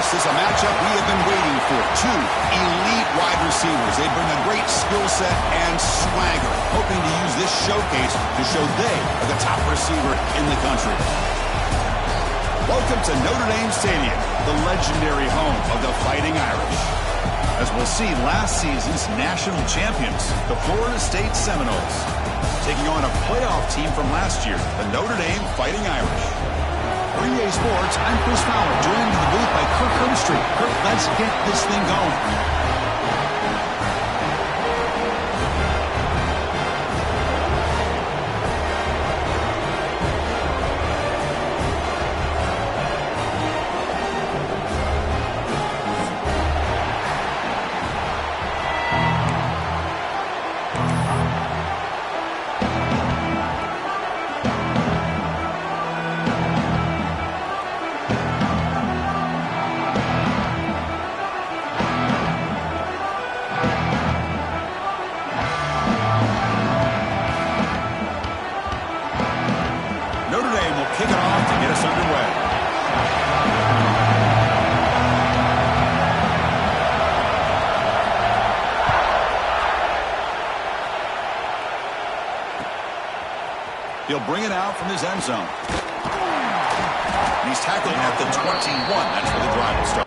This is a matchup we have been waiting for. Two elite wide receivers. They bring a great skill set and swagger, hoping to use this showcase to show they are the top receiver in the country. Welcome to Notre Dame Stadium, the legendary home of the Fighting Irish. As we'll see, last season's national champions, the Florida State Seminoles, taking on a playoff team from last year, the Notre Dame Fighting Irish. For EA Sports, I'm Chris Fowler, joined in the booth by Kirk Herbstreit. Kirk, let's get this thing going. He'll bring it out from his end zone. And he's tackled at the 21. That's where the drive will start.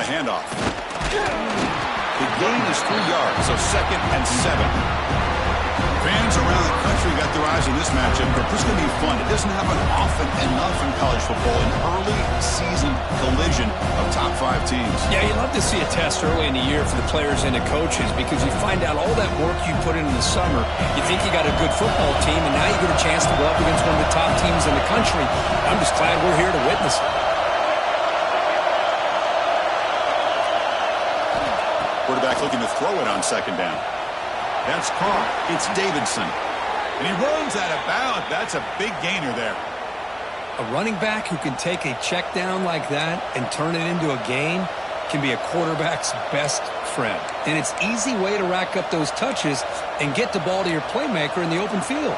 Handoff. The gain is 3 yards, so 2nd and 7. Fans around the country got their eyes on this matchup, but this is going to be fun. It doesn't happen often enough in college football, an early season collision of top 5 teams. Yeah, you love to see a test early in the year for the players and the coaches because you find out all that work you put in the summer. You think you got a good football team, and now you get a chance to go up against one of the top teams in the country. I'm just glad we're here to witness it. Quarterback looking to throw it on 2nd down. That's caught. It's Davidson. And he runs out of bounds. That's a big gainer there. A running back who can take a check down like that and turn it into a gain can be a quarterback's best friend. And it's an easy way to rack up those touches and get the ball to your playmaker in the open field.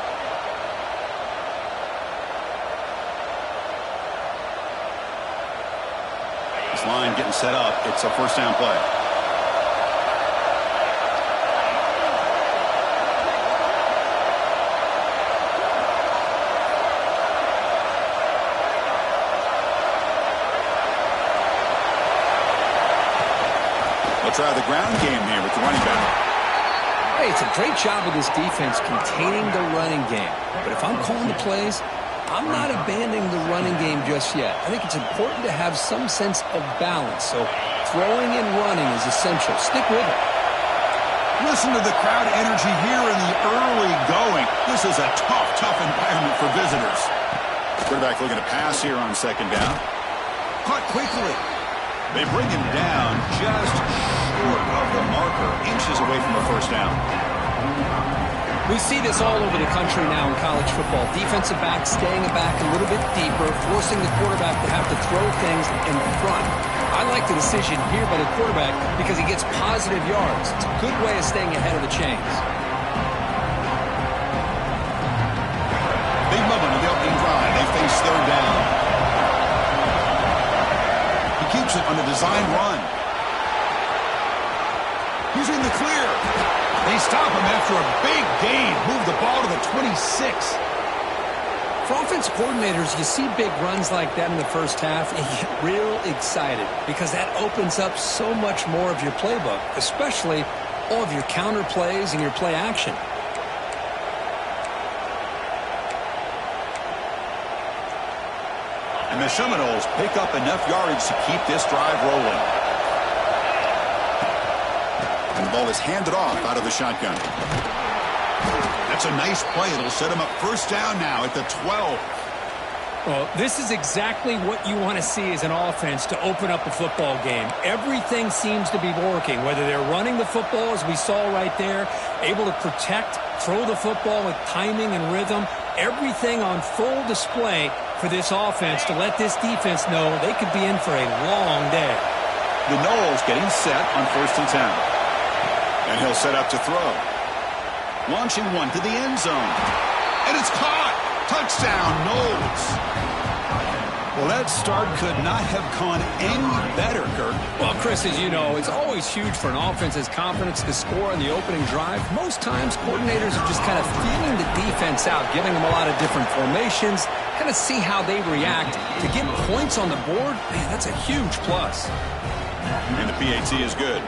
This line getting set up. It's a 1st down play. Try the ground game here with the running back. Hey, it's a great job of this defense containing the running game. But if I'm calling the plays, I'm not abandoning the running game just yet. I think it's important to have some sense of balance. So throwing and running is essential. Stick with it. Listen to the crowd energy here in the early going. This is a tough environment for visitors. Quarterback looking to pass here on 2nd down. Caught quickly. They bring him down just short of the marker, inches away from the 1st down. We see this all over the country now in college football. Defensive backs staying back a little bit deeper, forcing the quarterback to have to throw things in front. I like the decision here by the quarterback because he gets positive yards. It's a good way of staying ahead of the chains. Big moment in the opening drive. They face third down. He keeps it on a design run. He's in the clear. They stop him after a big gain. Move the ball to the 26. For offense coordinators, you see big runs like that in the first half, and you get real excited because that opens up so much more of your playbook, especially all of your counter plays and your play action. And the Seminoles pick up enough yardage to keep this drive rolling. And the ball is handed off out of the shotgun. That's a nice play. It'll set him up first down now at the 12. Well, this is exactly what you want to see as an offense to open up a football game. Everything seems to be working, whether they're running the football, as we saw right there, able to protect, throw the football with timing and rhythm, everything on full display for this offense to let this defense know they could be in for a long day. The Noles getting set on 1st and 10. And he'll set up to throw. Launching one to the end zone. And it's caught. Touchdown, Noles. Well, that start could not have gone any better, Kirk. Well, Chris, as you know, it's always huge for an offense's confidence to score on the opening drive. Most times, coordinators are just kind of feeling the defense out, giving them a lot of different formations, kind of see how they react. To get points on the board, man, that's a huge plus. And the PAT is good.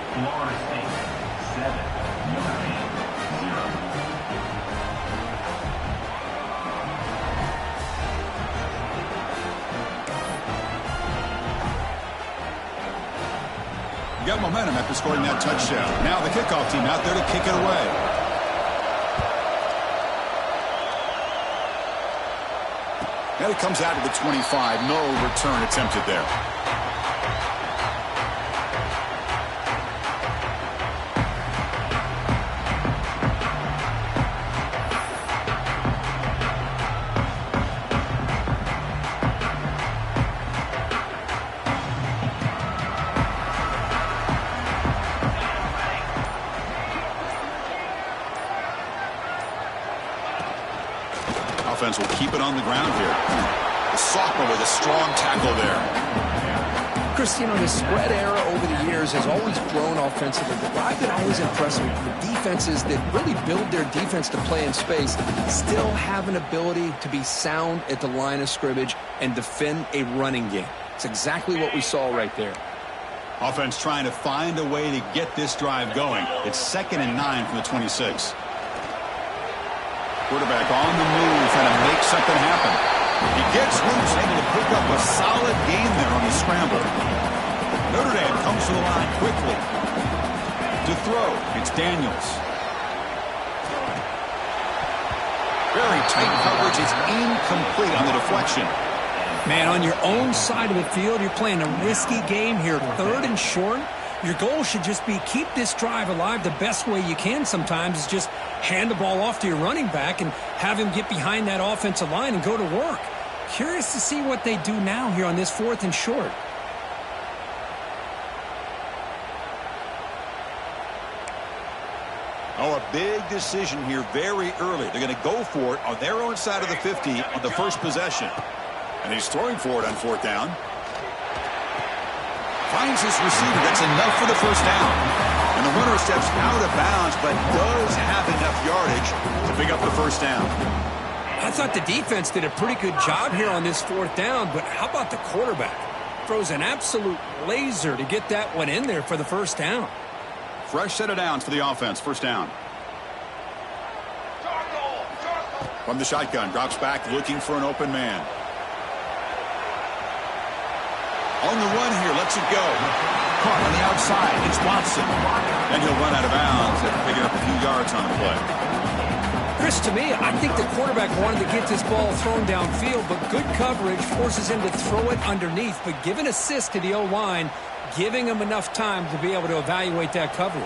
Got momentum after scoring that touchdown. Now the kickoff team out there to kick it away. And it comes out to the 25. No return attempted there. Offense will keep it on the ground here. The sophomore with a strong tackle there. Chris, you know, the spread era over the years has always grown offensively, but I've been always impressed with the defenses that really build their defense to play in space, still have an ability to be sound at the line of scrimmage and defend a running game. It's exactly what we saw right there. Offense trying to find a way to get this drive going. It's 2nd and 9 from the 26. Quarterback on the move, trying to make something happen. He gets loose, able to pick up a solid gain there on the scramble. Notre Dame comes to the line quickly. To throw, it's Daniels. Very tight coverage. It's incomplete on the deflection. Man, on your own side of the field, you're playing a risky game here. 3rd and short. Your goal should just be keep this drive alive the best way you can sometimes is just hand the ball off to your running back and have him get behind that offensive line and go to work. Curious to see what they do now here on this 4th and short. Oh, a big decision here very early. They're going to go for it on their own side of the 50 on the first possession. And he's throwing for it on 4th down. Finds his receiver. That's enough for the first down. And the runner steps out of bounds, but does have enough yardage to pick up the first down. I thought the defense did a pretty good job here on this 4th down, but how about the quarterback? Throws an absolute laser to get that one in there for the first down. Fresh set of downs for the offense. First down. From the shotgun, drops back looking for an open man. On the run here, lets it go. Caught on the outside, it's Watson. Then he'll run out of bounds after picking up a few yards on the play. Chris, to me, I think the quarterback wanted to get this ball thrown downfield, but good coverage forces him to throw it underneath. But give an assist to the O-line, giving him enough time to be able to evaluate that coverage.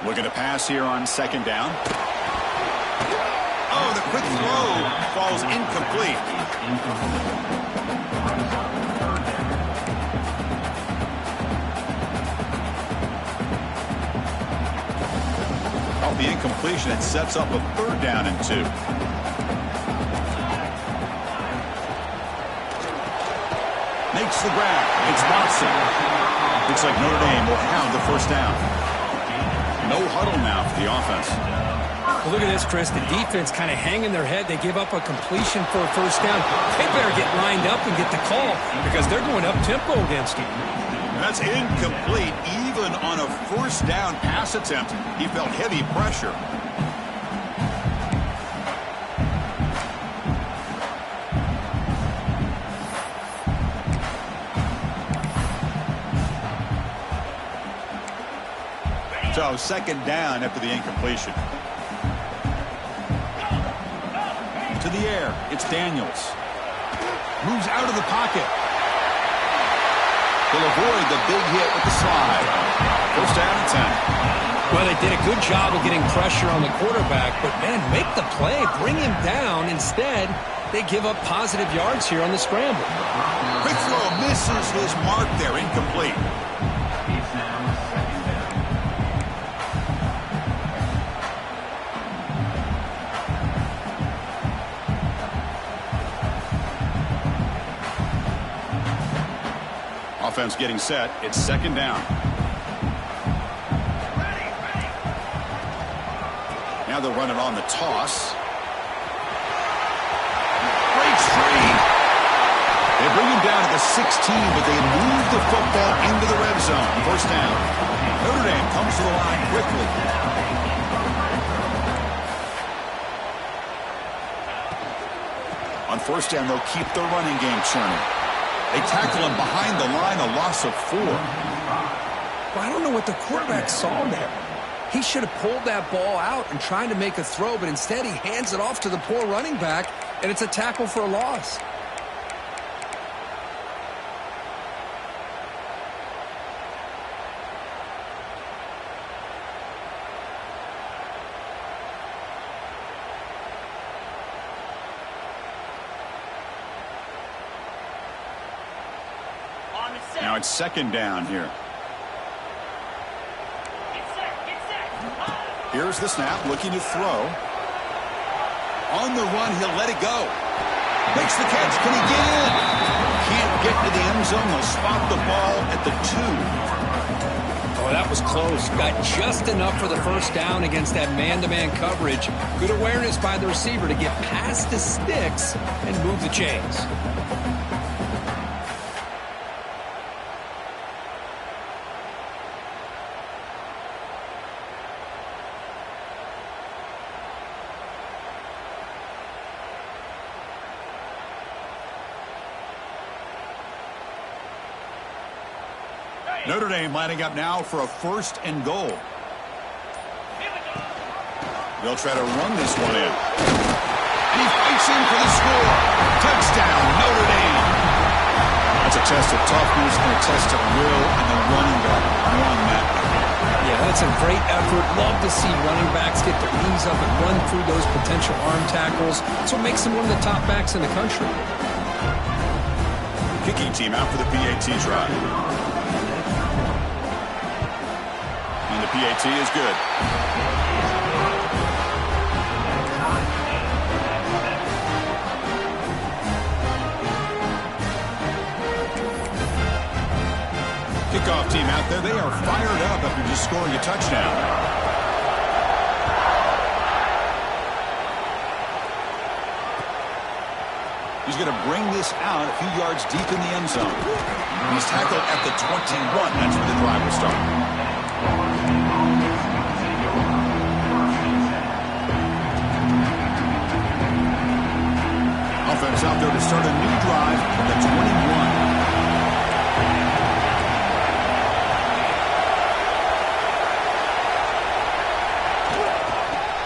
Looking to pass here on 2nd down. quick throw falls incomplete. Off the incompletion, it sets up a 3rd down and 2. Makes the grab. It's Watson. Looks like Notre Dame will have the 1st down. No huddle now for the offense. Well, look at this, Chris. The defense kind of hanging their head. They give up a completion for a 1st down. They better get lined up and get the call because they're going up-tempo against him. That's incomplete. Even on a 1st down pass attempt, he felt heavy pressure. So 2nd down after the incompletion. To the air, it's Daniels. Moves out of the pocket. He'll avoid the big hit with the slide. 1st down and 10. Well, they did a good job of getting pressure on the quarterback, but, man, make the play. Bring him down. Instead, they give up positive yards here on the scramble. Quick throw misses his mark there. Incomplete. Offense getting set. It's 2nd down. Now they'll run it on the toss. Breaks free. They bring him down at the 16, but they move the football into the red zone. 1st down. Notre Dame comes to the line quickly. On 1st down, they'll keep the running game churning. They tackle him behind the line, a loss of 4. Well, I don't know what the quarterback saw there. He should have pulled that ball out and tried to make a throw, but instead he hands it off to the poor running back, and it's a tackle for a loss. Now it's 2nd down here. Here's the snap, looking to throw. On the run, he'll let it go. Makes the catch. Can he get in? Can't get to the end zone. They'll spot the ball at the 2. Oh, that was close. Got just enough for the 1st down against that man-to-man coverage. Good awareness by the receiver to get past the sticks and move the chains. Notre Dame lining up now for a 1st and goal. They'll try to run this one in. And he fights in for the score. Touchdown, Notre Dame. That's a test of toughness and a test of will, and the running back won that. Yeah, that's a great effort. Love to see running backs get their knees up and run through those potential arm tackles. That's what makes them one of the top backs in the country. Kicking team out for the PAT try. And the PAT is good. Kickoff team out there. They are fired up after just scoring a touchdown. He's going to bring this out a few yards deep in the end zone. He's tackled at the 21. That's where the drive will start. Offense out there to start a new drive at the 21.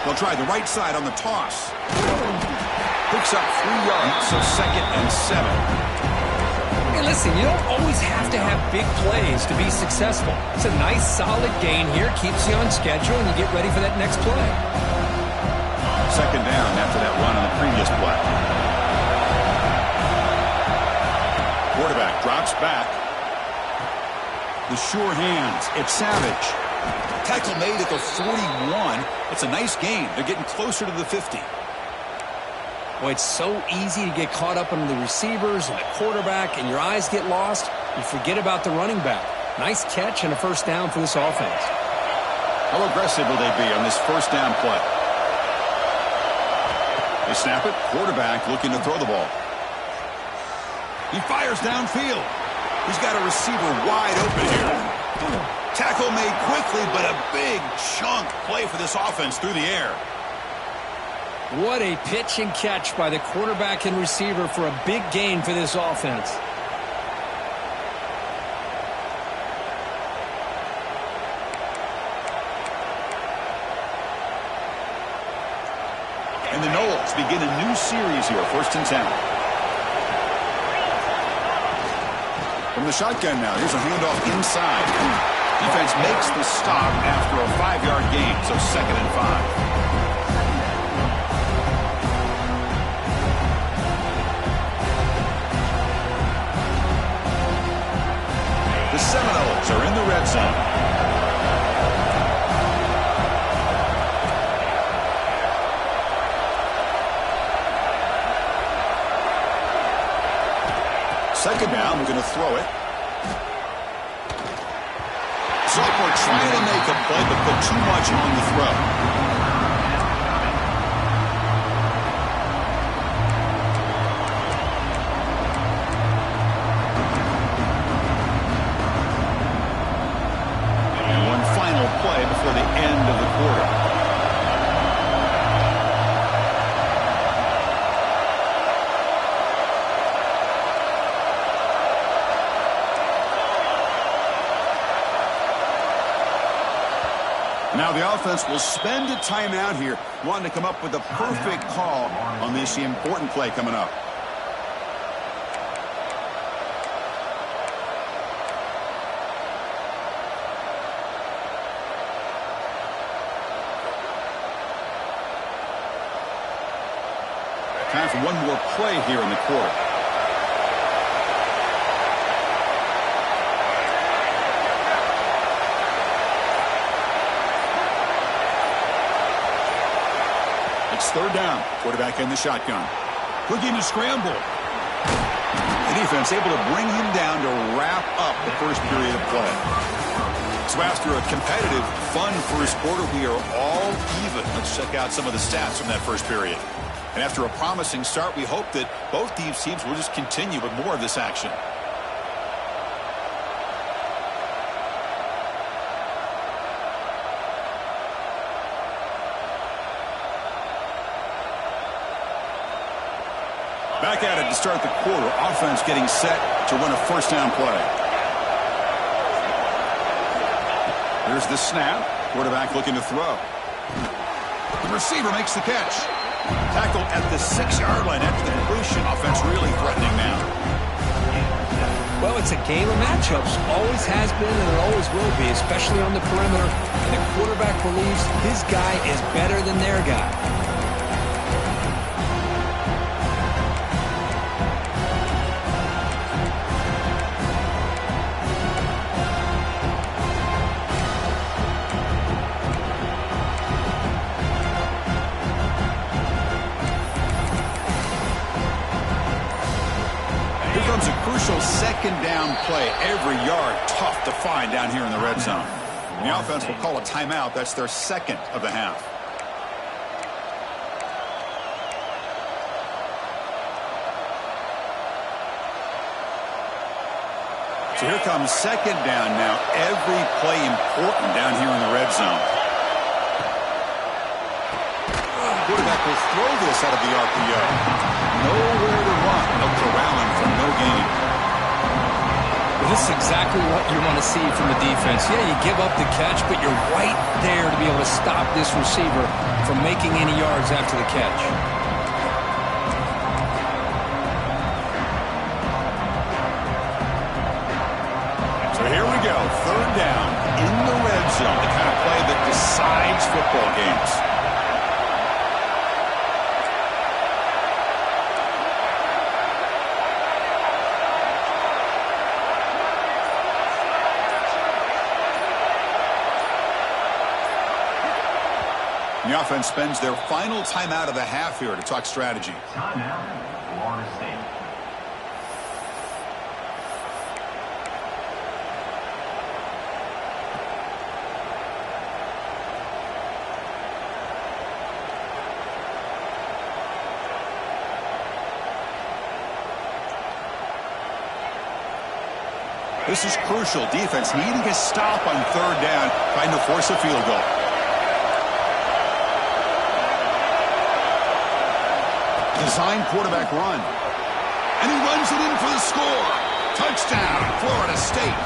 They'll try the right side on the toss. Picks up 3 yards, so 2nd and 7. Hey, listen, you don't always have to have big plays to be successful. It's a nice, solid gain here. Keeps you on schedule, and you get ready for that next play. second down after that run on the previous play. Quarterback drops back. The sure hands. It's Savage. Tackle made at the 41. It's a nice gain. They're getting closer to the 50. Boy, it's so easy to get caught up in the receivers and the quarterback, and your eyes get lost. You forget about the running back. Nice catch and a first down for this offense. How aggressive will they be on this first down play? They snap it. Quarterback looking to throw the ball. He fires downfield. He's got a receiver wide open here. Tackle made quickly, but a big chunk play for this offense through the air. What a pitch and catch by the quarterback and receiver for a big gain for this offense. And the Knowles begin a new series here, 1st and 10. From the shotgun now, here's a handoff inside. Defense makes the stop after a 5-yard gain, so 2nd and 5. The Seminoles are in the red zone. Second down, we're going to throw it. Sophomore trying to make a play, but put too much on the throw. Play before the end of the quarter. Now the offense will spend a timeout here, wanting to come up with the perfect call on this important play coming up. Time for one more play here in the quarter. It's 3rd down. Quarterback in the shotgun. Looking to scramble. The defense able to bring him down to wrap up the first period of play. So after a competitive, fun first quarter, we are all even. Let's check out some of the stats from that first period. And after a promising start, we hope that both these teams will just continue with more of this action. Back at it to start the quarter. Offense getting set to run a first down play. Here's the snap. Quarterback looking to throw. The receiver makes the catch. Tackle at the 6-yard line after the completion. Offense really threatening now. Well, it's a game of matchups. Always has been and it always will be, especially on the perimeter. And the quarterback believes his guy is better than their guy. Comes a crucial 2nd down play. Every yard tough to find down here in the red zone. The offense will call a timeout. That's their 2nd of the half. So here comes 2nd down now. Every play important down here in the red zone. Quarterback will throw this out of the RPO. Nowhere to run. No corralling for no gain. Well, this is exactly what you want to see from the defense. Yeah, you give up the catch, but you're right there to be able to stop this receiver from making any yards after the catch. So here we go. 3rd down in the red zone. The kind of play that decides football games. The offense spends their final timeout of the half here to talk strategy. Timeout, Florida State. This is crucial. Defense needing a stop on third down, trying to force a field goal. Design quarterback run. And he runs it in for the score. Touchdown, Florida State.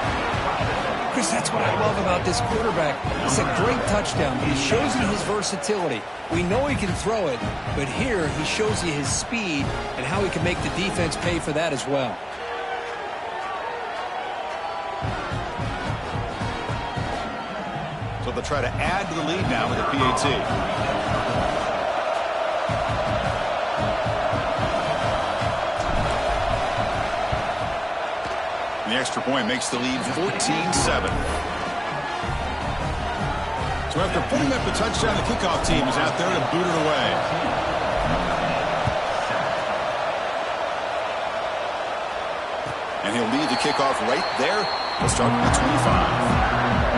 Chris, that's what I love about this quarterback. It's a great touchdown. He shows you his versatility. We know he can throw it, but here he shows you his speed and how he can make the defense pay for that as well. So they'll try to add to the lead now with a PAT. The extra point makes the lead 14-7. So after putting up the touchdown, the kickoff team is out there to boot it away. And he'll lead the kickoff right there. He'll start at the 25.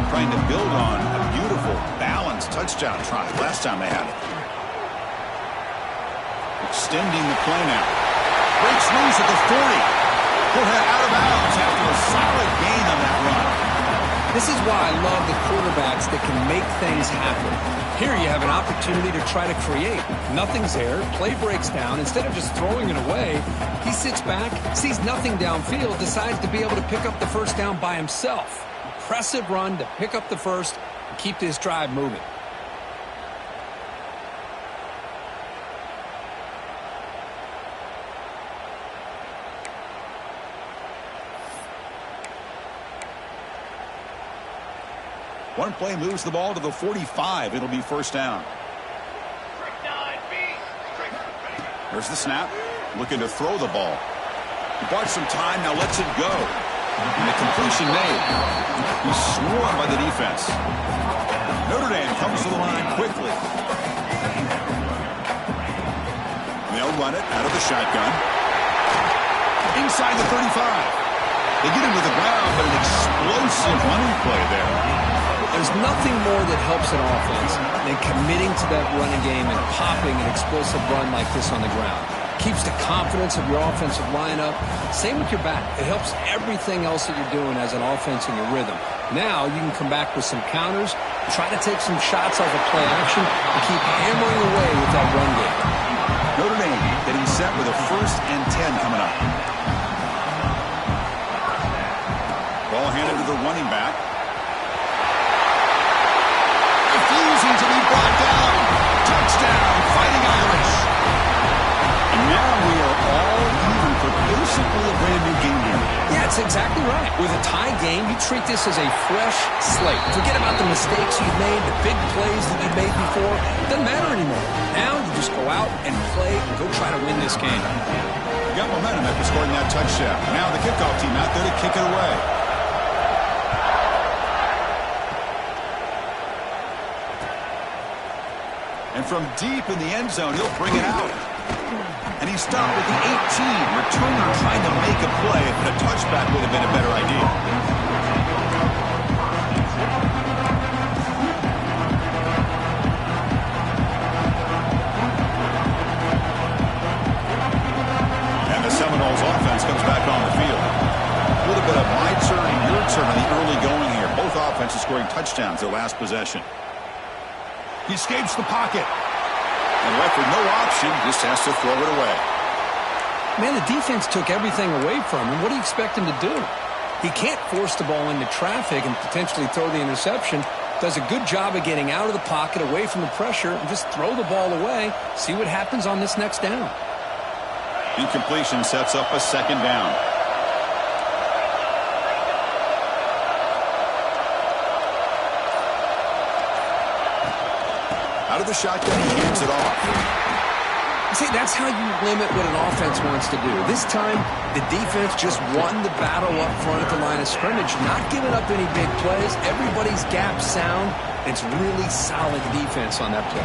Trying to build on a beautiful, balanced touchdown drive last time they had it. Extending the play now. Breaks loose at the 40. He'll head out of bounds after a solid gain on that run. This is why I love the quarterbacks that can make things happen. Here you have an opportunity to try to create. Nothing's there. Play breaks down. Instead of just throwing it away, he sits back, sees nothing downfield, decides to be able to pick up the first down by himself. Impressive run to pick up the first and keep this drive moving. One play moves the ball to the 45. It'll be first down. There's the snap. Looking to throw the ball. He bought some time, now lets it go. And the completion made. He's swarmed by the defense. Notre Dame comes to the line quickly. They'll run it out of the shotgun. Inside the 35. They get him to the ground, but an explosive running play there. There's nothing more that helps an offense than committing to that running game and popping an explosive run like this on the ground. Keeps the confidence of your offensive lineup. Same with your back. It helps everything else that you're doing as an offense in your rhythm. Now you can come back with some counters, try to take some shots off of play action, and keep hammering away with that run game. Notre Dame getting set with a 1st and 10 coming up. Ball handed to the running back. Refusing to be brought down. Touchdown, Fighting Irish. And now we are all even for basically a brand new game here. Yeah, that's exactly right. With a tie game, you treat this as a fresh slate. Forget about the mistakes you've made, the big plays that you've made before. It doesn't matter anymore. Now you just go out and play and go try to win this game. Got momentum after scoring that touchdown. Now the kickoff team out there to kick it away. And from deep in the end zone, he'll bring it out. And he's stopped at the 18. Returner trying to make a play, but a touchback would have been a better idea. And the Seminoles offense comes back on the field. A little bit of my turn, your turn on the early going here. Both offenses scoring touchdowns their last possession. He escapes the pocket. And left with no option, just has to throw it away. Man, the defense took everything away from him. What do you expect him to do? He can't force the ball into traffic and potentially throw the interception. does a good job of getting out of the pocket, away from the pressure, and just throw the ball away. See what happens on this next down. Incompletion sets up a second down. Out of the shotgun, he hands it off. See, that's how you limit what an offense wants to do. This time, the defense just won the battle up front at the line of scrimmage, not giving up any big plays. Everybody's gap sound. It's really solid defense on that play.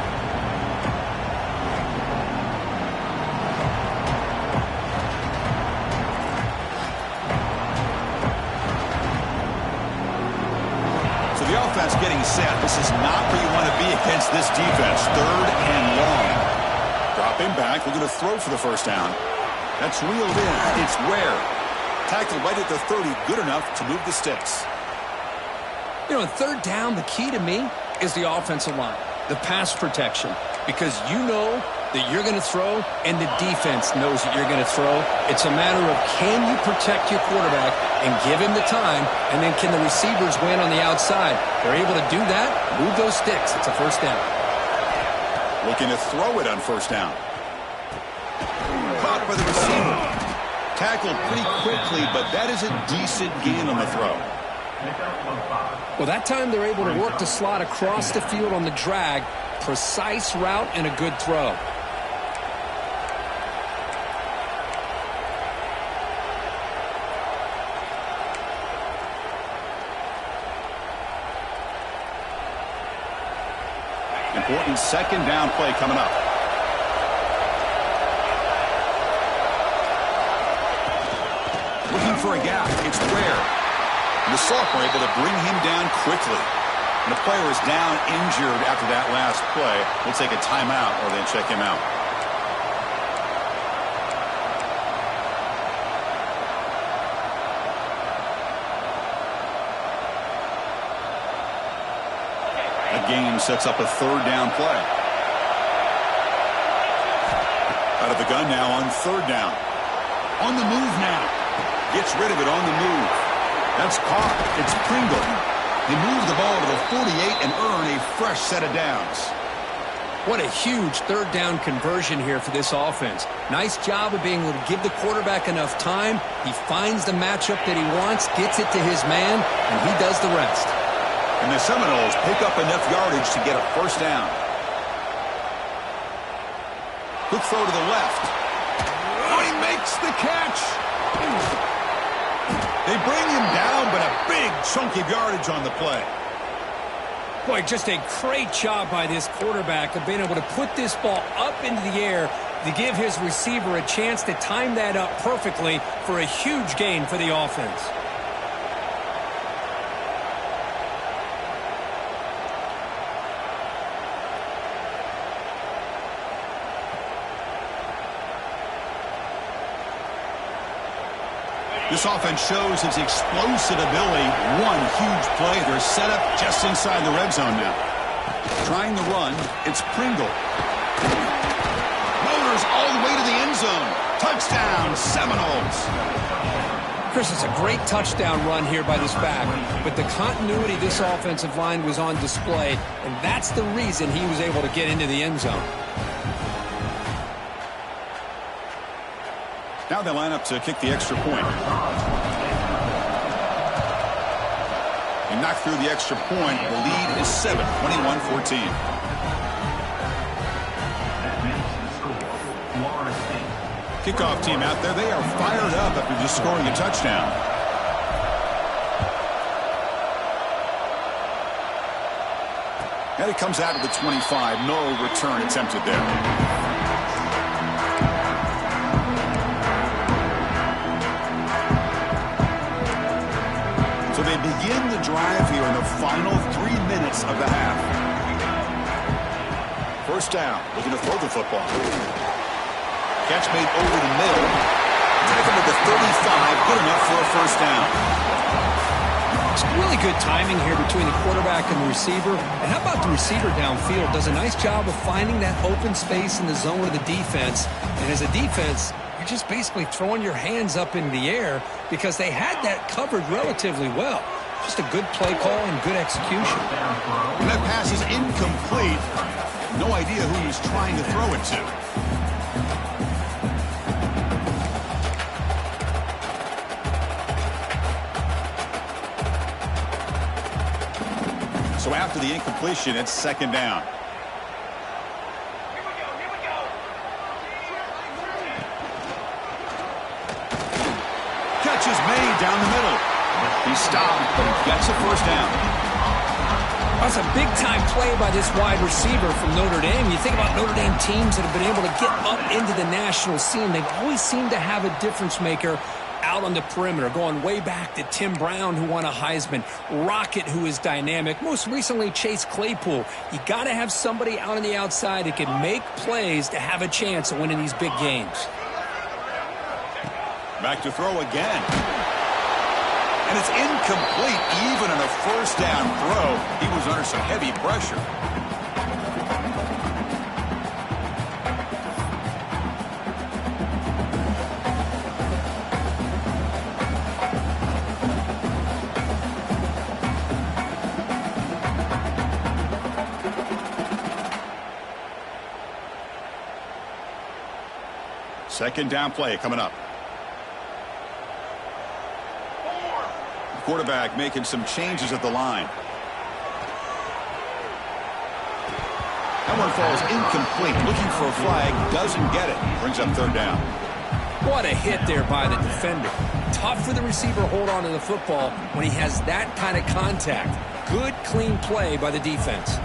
So the offense getting set. This is not where you want to be against this defense. 3rd and long. Dropping back, looking to throw for the first down. That's reeled in. It's Ware. Tackled right at the 30, good enough to move the sticks. You know, on 3rd down, the key to me is the offensive line, the pass protection, because you know that you're going to throw and the defense knows that you're going to throw. It's a matter of can you protect your quarterback and give him the time, and then can the receivers win on the outside? They're able to do that, move those sticks. It's a first down. Looking to throw it on first down. Caught by the receiver. Tackled pretty quickly, but that is a decent gain on the throw. Well, that time they're able to work the slot across the field on the drag. Precise route and a good throw. Important second down play coming up. Looking for a gap. It's Ware. And the sophomore able to bring him down quickly. And the player is down injured after that last play. We'll take a timeout or then check him out. Game sets up a 3rd down play. Out of the gun now on 3rd down. On the move now. Gets rid of it on the move. That's caught. It's Pringle. They move the ball to the 48 and earn a fresh set of downs. What a huge 3rd down conversion here for this offense. Nice job of being able to give the quarterback enough time. He finds the matchup that he wants, gets it to his man, and he does the rest. And the Seminoles pick up enough yardage to get a first down. Quick throw to the left. Oh, he makes the catch. They bring him down, but a big chunk of yardage on the play. Boy, just a great job by this quarterback of being able to put this ball up into the air to give his receiver a chance to time that up perfectly for a huge gain for the offense. This offense shows its explosive ability. One huge play. They're set up just inside the red zone now. Trying the run. It's Pringle. Motors all the way to the end zone. Touchdown, Seminoles. Chris, it's a great touchdown run here by this back, but the continuity of this offensive line was on display, and that's the reason he was able to get into the end zone. Now they line up to kick the extra point. They knock through the extra point. The lead is 7, 21-14. Kickoff team out there. They are fired up after just scoring a touchdown. And it comes out of the 25. No return attempted there. So they begin the drive here in the final 3 minutes of the half. First down, looking to throw the football. Catch made over the middle. Taken at the 35, good enough for a first down. It's really good timing here between the quarterback and the receiver. And how about the receiver downfield? Does a nice job of finding that open space in the zone of the defense. And as a defense, you're just basically throwing your hands up in the air because they had that covered relatively well. Just a good play call and good execution. And that pass is incomplete. No idea who he's trying to throw it to. So after the incompletion, it's second down. Catch is made down the middle. He stopped, but he gets a first down. That's a big-time play by this wide receiver from Notre Dame. You think about Notre Dame teams that have been able to get up into the national scene. They've always seemed to have a difference maker out on the perimeter, going way back to Tim Brown, who won a Heisman, Rocket, who is dynamic, most recently Chase Claypool. You got to have somebody out on the outside that can make plays to have a chance of winning these big games. Back to throw again. And it's incomplete. Even in a first down throw, he was under some heavy pressure. Second down play coming up. Quarterback making some changes at the line. That one falls incomplete. Looking for a flag. Doesn't get it. Brings up third down. What a hit there by the defender. Tough for the receiver to hold on to the football when he has that kind of contact. Good, clean play by the defense.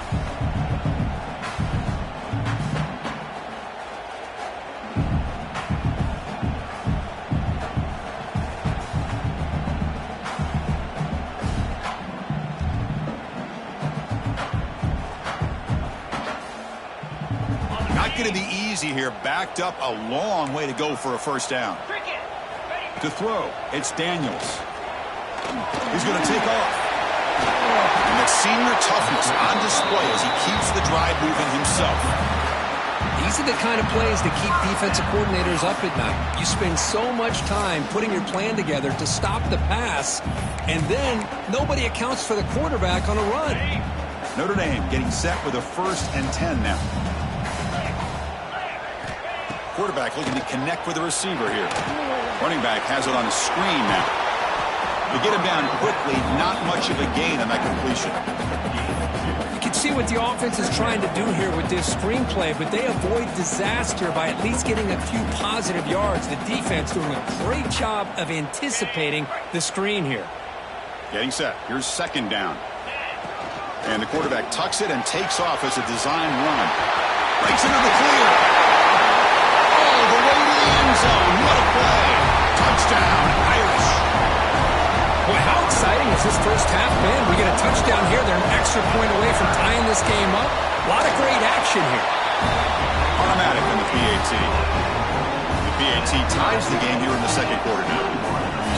Going to be easy here. Backed up a long way to go for a first down. To throw, it's Daniels. He's going to take off. And that senior toughness on display as he keeps the drive moving himself. These are the kind of plays that keep defensive coordinators up at night. You spend so much time putting your plan together to stop the pass, and then nobody accounts for the quarterback on a run. Notre Dame getting set with a 1st and 10 now. Quarterback looking to connect with the receiver here. Running back has it on a screen now. To get him down quickly, not much of a gain on that completion. You can see what the offense is trying to do here with this screenplay, but they avoid disaster by at least getting a few positive yards. The defense doing a great job of anticipating the screen here. Getting set. Here's second down. And the quarterback tucks it and takes off as a design run. Breaks into the clear. The way to the end zone. What a play. Touchdown, Irish. Boy, how exciting has this first half been? We get a touchdown here. They're an extra point away from tying this game up. A lot of great action here. Automatic on the PAT. The PAT ties the game here in the second quarter now.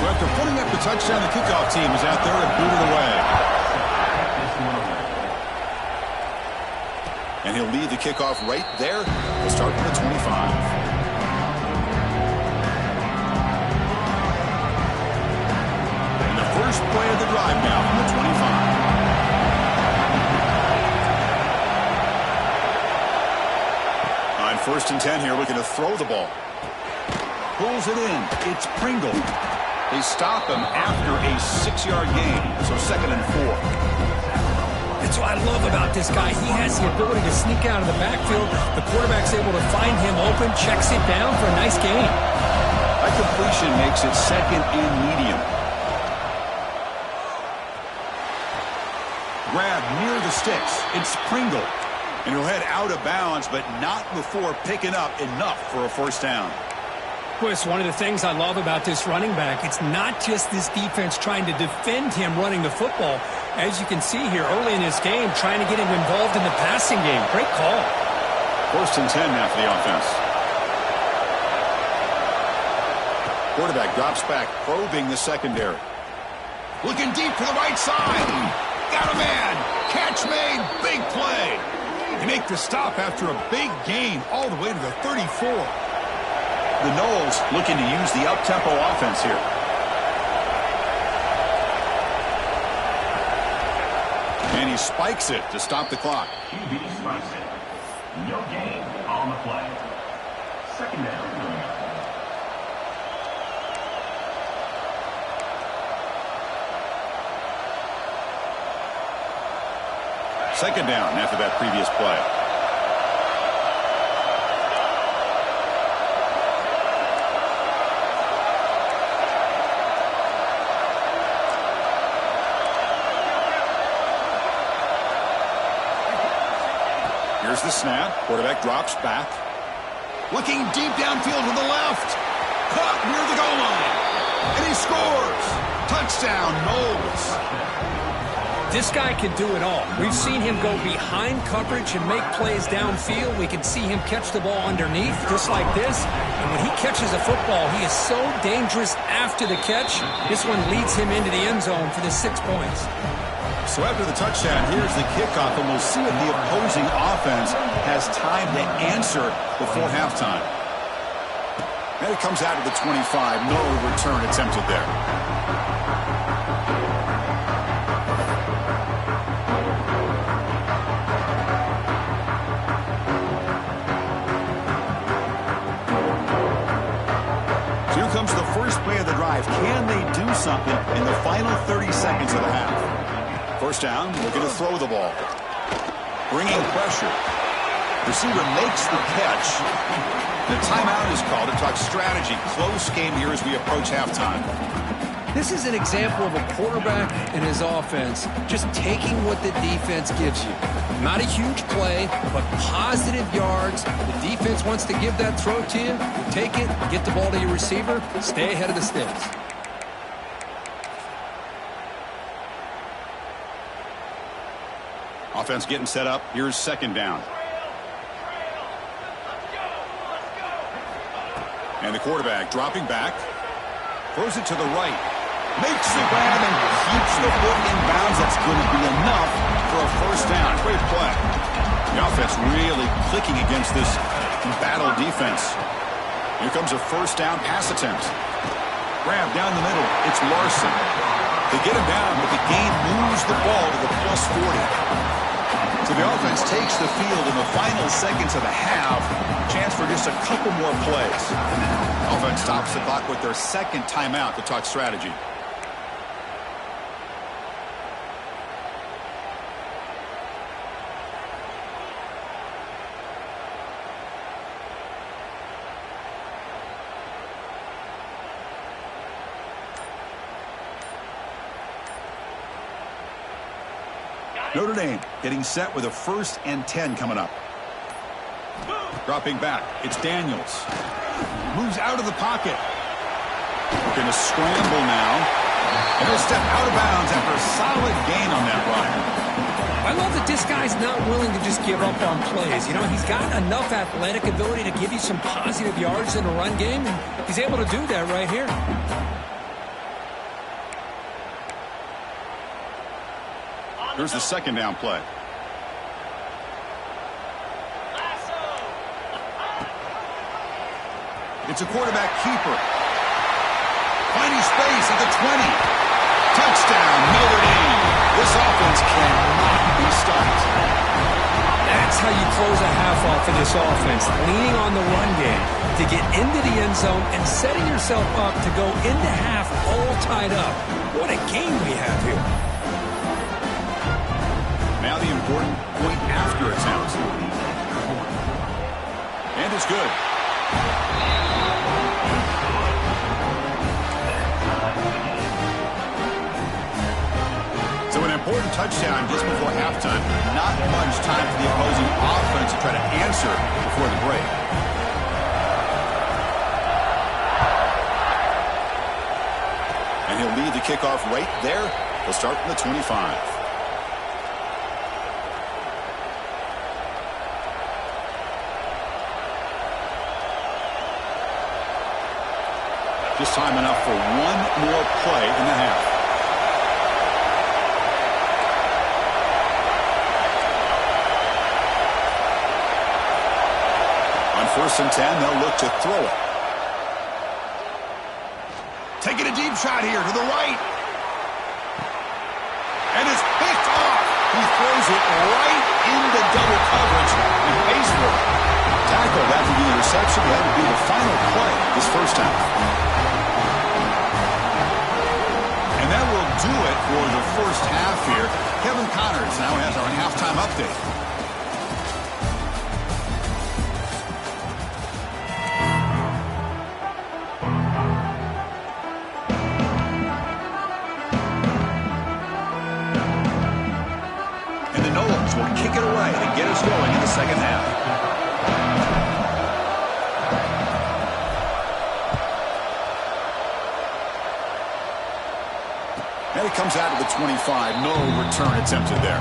So after putting up the touchdown, the kickoff team is out there and boot it away. And he'll lead the kickoff right there. We'll start from the 25. First play of the drive now from the 25. On 1st and 10 here, looking to throw the ball. Pulls it in. It's Pringle. They stop him after a 6-yard gain, so 2nd and 4. That's what I love about this guy. He has the ability to sneak out of the backfield. The quarterback's able to find him open, checks it down for a nice gain. That completion makes it 2nd and medium. Grab near the sticks. It's Pringle. And he'll head out of bounds, but not before picking up enough for a first down. Well, it's one of the things I love about this running back. It's not just this defense trying to defend him running the football. As you can see here early in this game, trying to get him involved in the passing game. Great call. 1st and 10 now for the offense. Quarterback drops back, probing the secondary. Looking deep to the right side. Got a man. Catch made. Big play. They make the stop after a big gain all the way to the 34. The Noles looking to use the up-tempo offense here. he spikes it to stop the clock. QB spikes it. No gain on the play. Second down. Second down after that previous play. Here's the snap. Quarterback drops back. Looking deep downfield to the left. Caught near the goal line. And he scores. Touchdown, Knowles. This guy can do it all. We've seen him go behind coverage and make plays downfield. We can see him catch the ball underneath, just like this. And when he catches a football, he is so dangerous after the catch. This one leads him into the end zone for the 6 points. So after the touchdown, here's the kickoff, and we'll see if the opposing offense has time to answer before halftime. And it comes out of the 25. No return attempted there. So here comes the first play of the drive. Can they do something in the final 30 seconds of the half? First down, looking to throw the ball. Bringing pressure. Receiver makes the catch. The timeout is called to talk strategy. Close game here as we approach halftime. This is an example of a quarterback and his offense just taking what the defense gives you. Not a huge play, but positive yards. The defense wants to give that throw to you. You take it, get the ball to your receiver, stay ahead of the sticks. Offense getting set up. Here's second down. And the quarterback dropping back. Throws it to the right. Makes the grab and keeps the foot in bounds. That's going to be enough for a first down. Great play. The offense really clicking against this battle defense. Here comes a first down pass attempt. Grab down the middle. It's Larson. They get him down, but the game moves the ball to the plus 40. So the offense takes the field in the final seconds of the half. Chance for just a couple more plays. Offense stops the clock with their second timeout to talk strategy. Notre Dame getting set with a 1st and 10 coming up. Dropping back. It's Daniels. Moves out of the pocket. Looking to scramble now. And he'll step out of bounds after a solid gain on that run. I love that this guy's not willing to just give up on plays. You know, he's got enough athletic ability to give you some positive yards in a run game, and he's able to do that right here. Here's the second down play. It's a quarterback keeper. Finding space at the 20. Touchdown, Notre Dame. This offense cannot be stopped. That's how you close a half off of this offense, leaning on the run game to get into the end zone and setting yourself up to go into half all tied up. What a game we have here. Now the important point after attempt. And it's good. So an important touchdown just before halftime. Not much time for the opposing offense to try to answer before the break. And he'll lead the kickoff right there. He'll start from the 25. Just time enough for one more play in the half. On 1st and 10, they'll look to throw it. Taking a deep shot here to the right. And it's picked off. He throws throws it right into double coverage and pays for it. Tackled after the interception. That would be the final play this first half. And that will do it for the first half here. Kevin Connors now has our halftime update. And the Noles will kick it away to get us going in the second half. And it comes out of the 25. No return attempted there.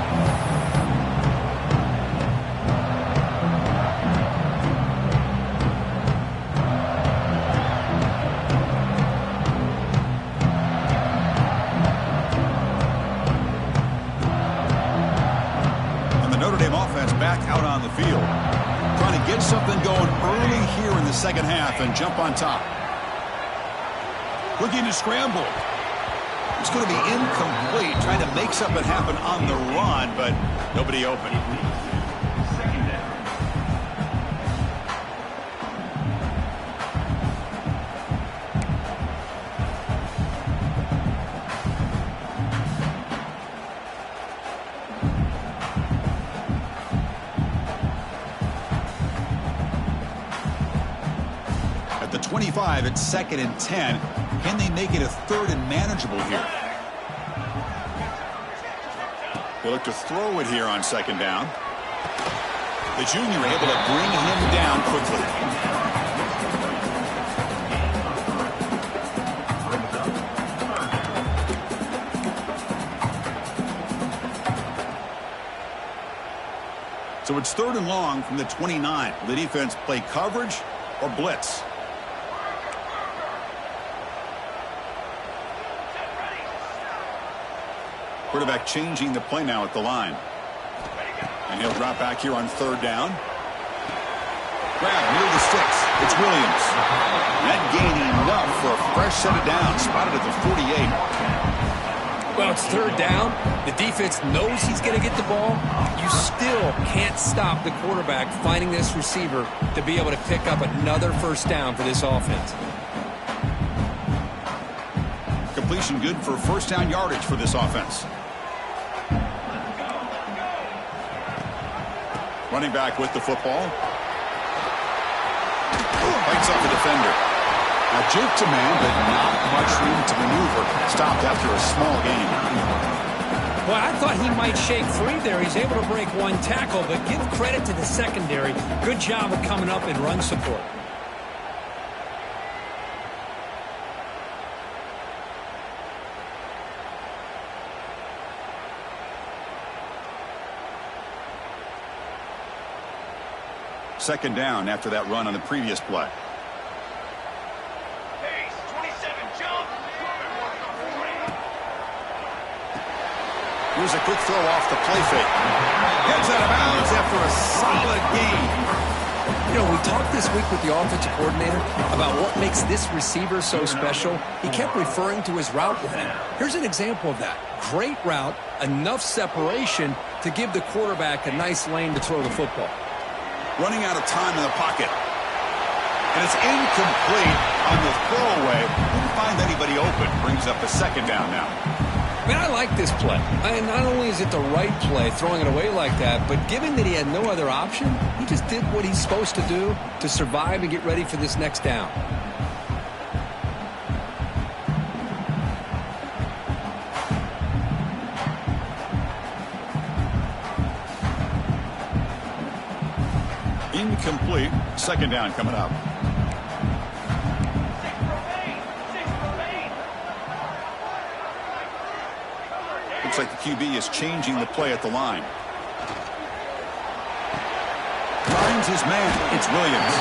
And the Notre Dame offense back out on the field. Trying to get something going early here in the second half and jump on top. Looking to scramble. It's going to be incomplete, trying to make something happen on the run, but nobody open. Second down. At the 25, it's 2nd and 10. Can they make it a 3rd and manageable here? They look to throw it here on 2nd down. The junior able to bring him down quickly. So it's 3rd and long from the 29. Will the defense play coverage or blitz? Quarterback changing the play now at the line. And he'll drop back here on 3rd down. Grab near the sticks. It's Williams. That gaining enough for a fresh set of downs. Spotted at the 48. Well, it's 3rd down. The defense knows he's going to get the ball. You still can't stop the quarterback finding this receiver to be able to pick up another 1st down for this offense. Completion good for 1st down yardage for this offense. Running back with the football. Bites off the defender. Now juke to man, but not much room to maneuver. Stopped after a small gain. Well, I thought he might shake free there. He's able to break one tackle, but give credit to the secondary. Good job of coming up and run support. Second down after that run on the previous play. Pace, 27, jump. Here's a quick throw off the play fake. Gets out of bounds after a solid gain. You know, we talked this week with the offensive coordinator about what makes this receiver so special. He kept referring to his route running. Here's an example of that. Great route, enough separation to give the quarterback a nice lane to throw the football. Running out of time in the pocket. And it's incomplete on the throwaway. Didn't find anybody open. Brings up a 2nd down now. Man, I like this play. Not only is it the right play, throwing it away like that, but given that he had no other option, he just did what he's supposed to do to survive and get ready for this next down. Incomplete. 2nd down coming up. Looks like the QB is changing the play at the line. Finds his man. It's Williams.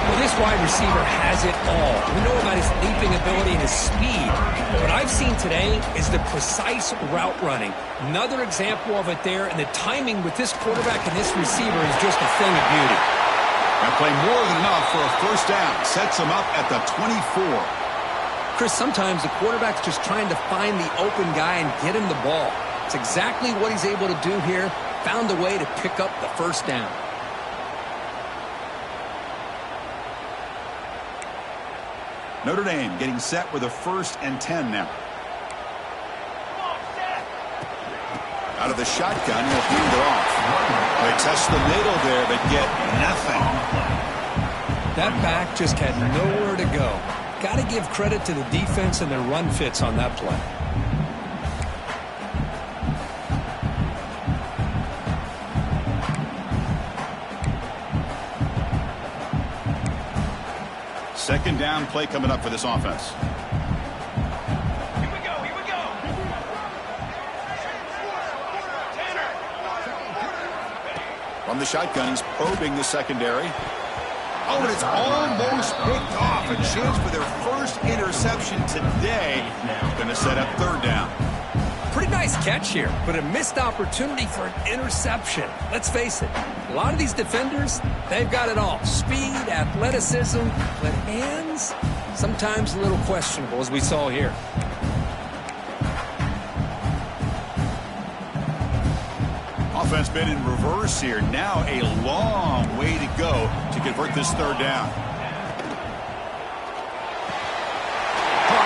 Well, this wide receiver has it all. We know about his leaping ability and his speed. But what I've seen today is the precise route running. Another example of it there, and the timing with this quarterback and this receiver is just a thing of beauty. That play more than enough for a 1st down. Sets him up at the 24. Chris, sometimes the quarterback's just trying to find the open guy and get him the ball. It's exactly what he's able to do here. Found a way to pick up the first down. Notre Dame getting set with a 1st and 10 now. Out of the shotgun, he'll hand it off. They test the middle there, but get nothing. That back just had nowhere to go. Got to give credit to the defense and their run fits on that play. Second down play coming up for this offense. Here we go. From the shotgun, he's probing the secondary. Oh, and it's almost picked off. A chance for their first interception today. Going to set up 3rd down. Pretty nice catch here, but a missed opportunity for an interception. Let's face it, a lot of these defenders, they've got it all. Speed, athleticism, but hands, sometimes a little questionable, as we saw here. Offense been in reverse here. Now a long way to go to convert this 3rd down.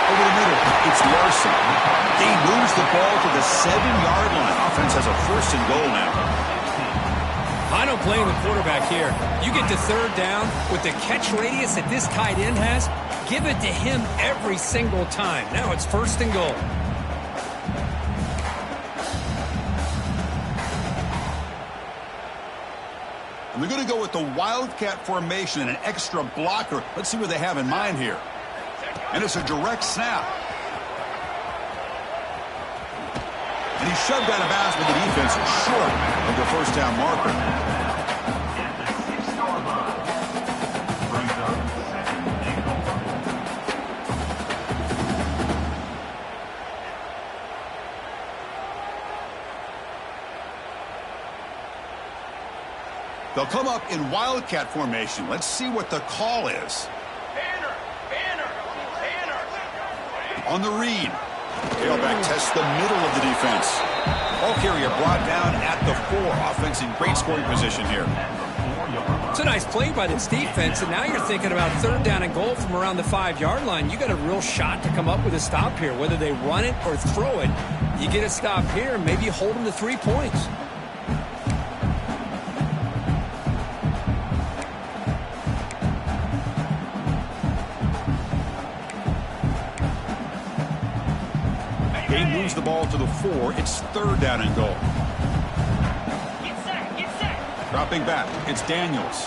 Over the middle, it's Larson. He moves the ball to the 7-yard line. Offense has a 1st and goal now. I don't blame the quarterback here. You get to 3rd down with the catch radius that this tight end has, give it to him every single time. Now it's 1st and goal. And they're going to go with the Wildcat formation and an extra blocker. Let's see what they have in mind here. And it's a direct snap. And he shoved out of bounds with the defense short of the 1st down marker. They'll come up in Wildcat formation. Let's see what the call is. Banner. On the read. Tailback tests the middle of the defense. Ball carrier brought down at the 4. Offense in great scoring position here. It's a nice play by this defense, and now you're thinking about 3rd down and goal from around the 5-yard line. You got a real shot to come up with a stop here. Whether they run it or throw it, you get a stop here, maybe you hold them to 3 points. He moves the ball to the 4. It's 3rd down and goal. Get set. Dropping back, it's Daniels.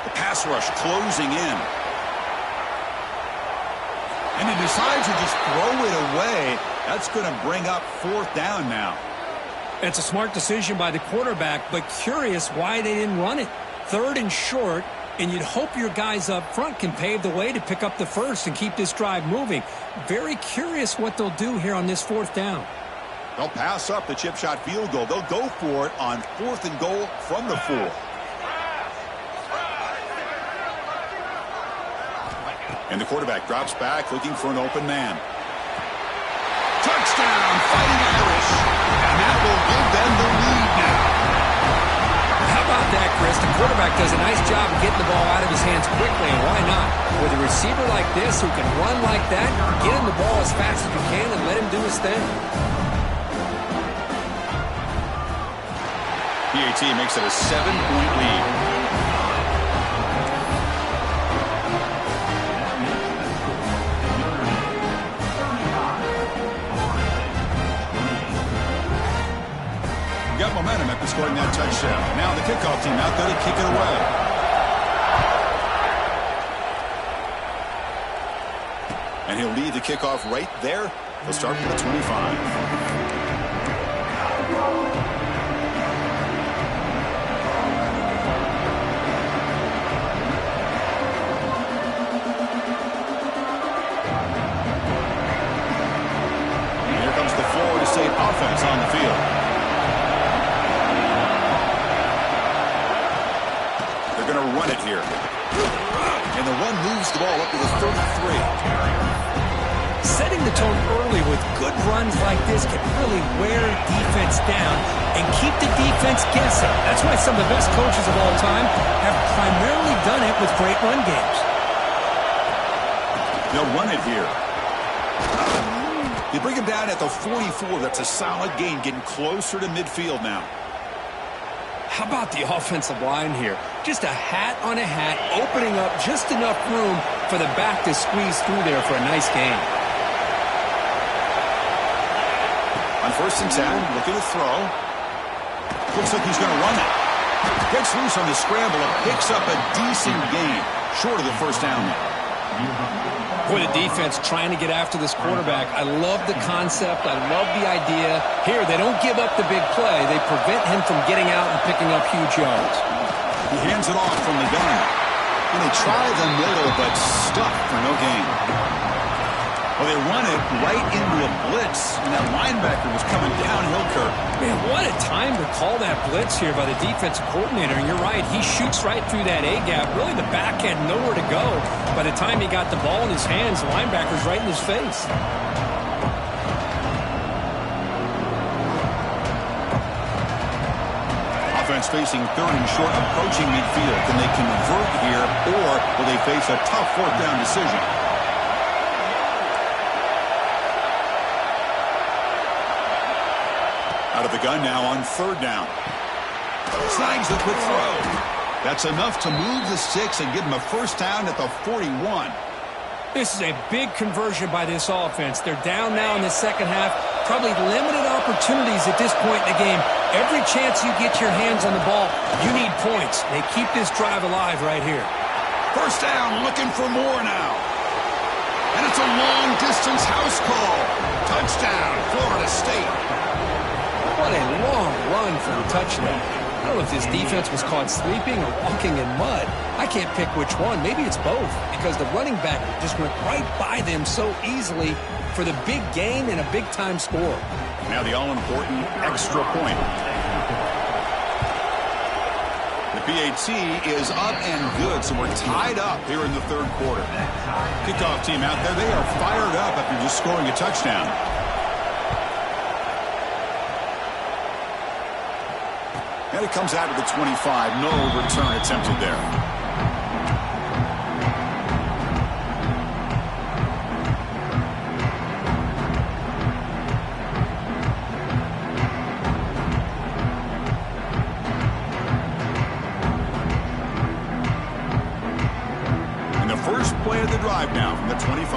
The pass rush closing in. And he decides to just throw it away. That's going to bring up 4th down now. It's a smart decision by the quarterback, but curious why they didn't run it. 3rd and short, and you'd hope your guys up front can pave the way to pick up the 1st and keep this drive moving. Very curious what they'll do here on this 4th down. They'll pass up the chip shot field goal. They'll go for it on 4th and goal from the 4. And the quarterback drops back looking for an open man. Touchdown, Fighting Irish. And that will give them the lead now. How about that, Chris? The quarterback does a nice job of getting the ball out of his hands quickly, and why not? With a receiver like this who can run like that, get him the ball as fast as you can and let him do his thing. PAT makes it a 7-point lead. Got momentum after scoring that touchdown. Now the kickoff team out there to kick it away. And he'll lead the kickoff right there. He'll start from the 25. And here comes the Florida State offense on the field. Going to run it here. And the one moves the ball up to the 33. Setting the tone early with good runs like this can really wear defense down and keep the defense guessing. That's why some of the best coaches of all time have primarily done it with great run games. They'll run it here. They bring him down at the 44. That's a solid gain, getting closer to midfield now. How about the offensive line here? Just a hat on a hat, opening up just enough room for the back to squeeze through there for a nice gain. On 1st and 10, looking to throw. Looks like he's going to run it. Gets loose on the scramble and picks up a decent gain. Short of the first down there. Boy, the defense trying to get after this quarterback. I love the concept. I love the idea. Here, they don't give up the big play. They prevent him from getting out and picking up huge yards. He hands it off from the gun. And they try the middle, but stuffed for no gain. Well, they run it right into a blitz, and that linebacker was coming downhill, Kirk. Man, what a time to call that blitz here by the defensive coordinator. And you're right, he shoots right through that A-gap. Really, the back had nowhere to go. By the time he got the ball in his hands, the linebacker's right in his face. Offense facing 3rd and short, approaching midfield. Can they convert here, or will they face a tough 4th down decision? Out of the gun now on 3rd down. Snags the quick throw. That's enough to move the sticks and give them a first down at the 41. This is a big conversion by this offense. They're down now in the second half. Probably limited opportunities at this point in the game. Every chance you get your hands on the ball, you need points. They keep this drive alive right here. First down, looking for more now. And it's a long-distance house call. Touchdown, Florida State. What a long run for a touchdown. I don't know if this defense was caught sleeping or walking in mud. I can't pick which one. Maybe it's both, because the running back just went right by them so easily for the big gain and a big-time score. Now the all-important extra point. The PAT is up and good, so we're tied up here in the 3rd quarter. Kickoff team out there, they are fired up after just scoring a touchdown. And it comes out of the 25. No return attempted there. And the first play of the drive now from the 25.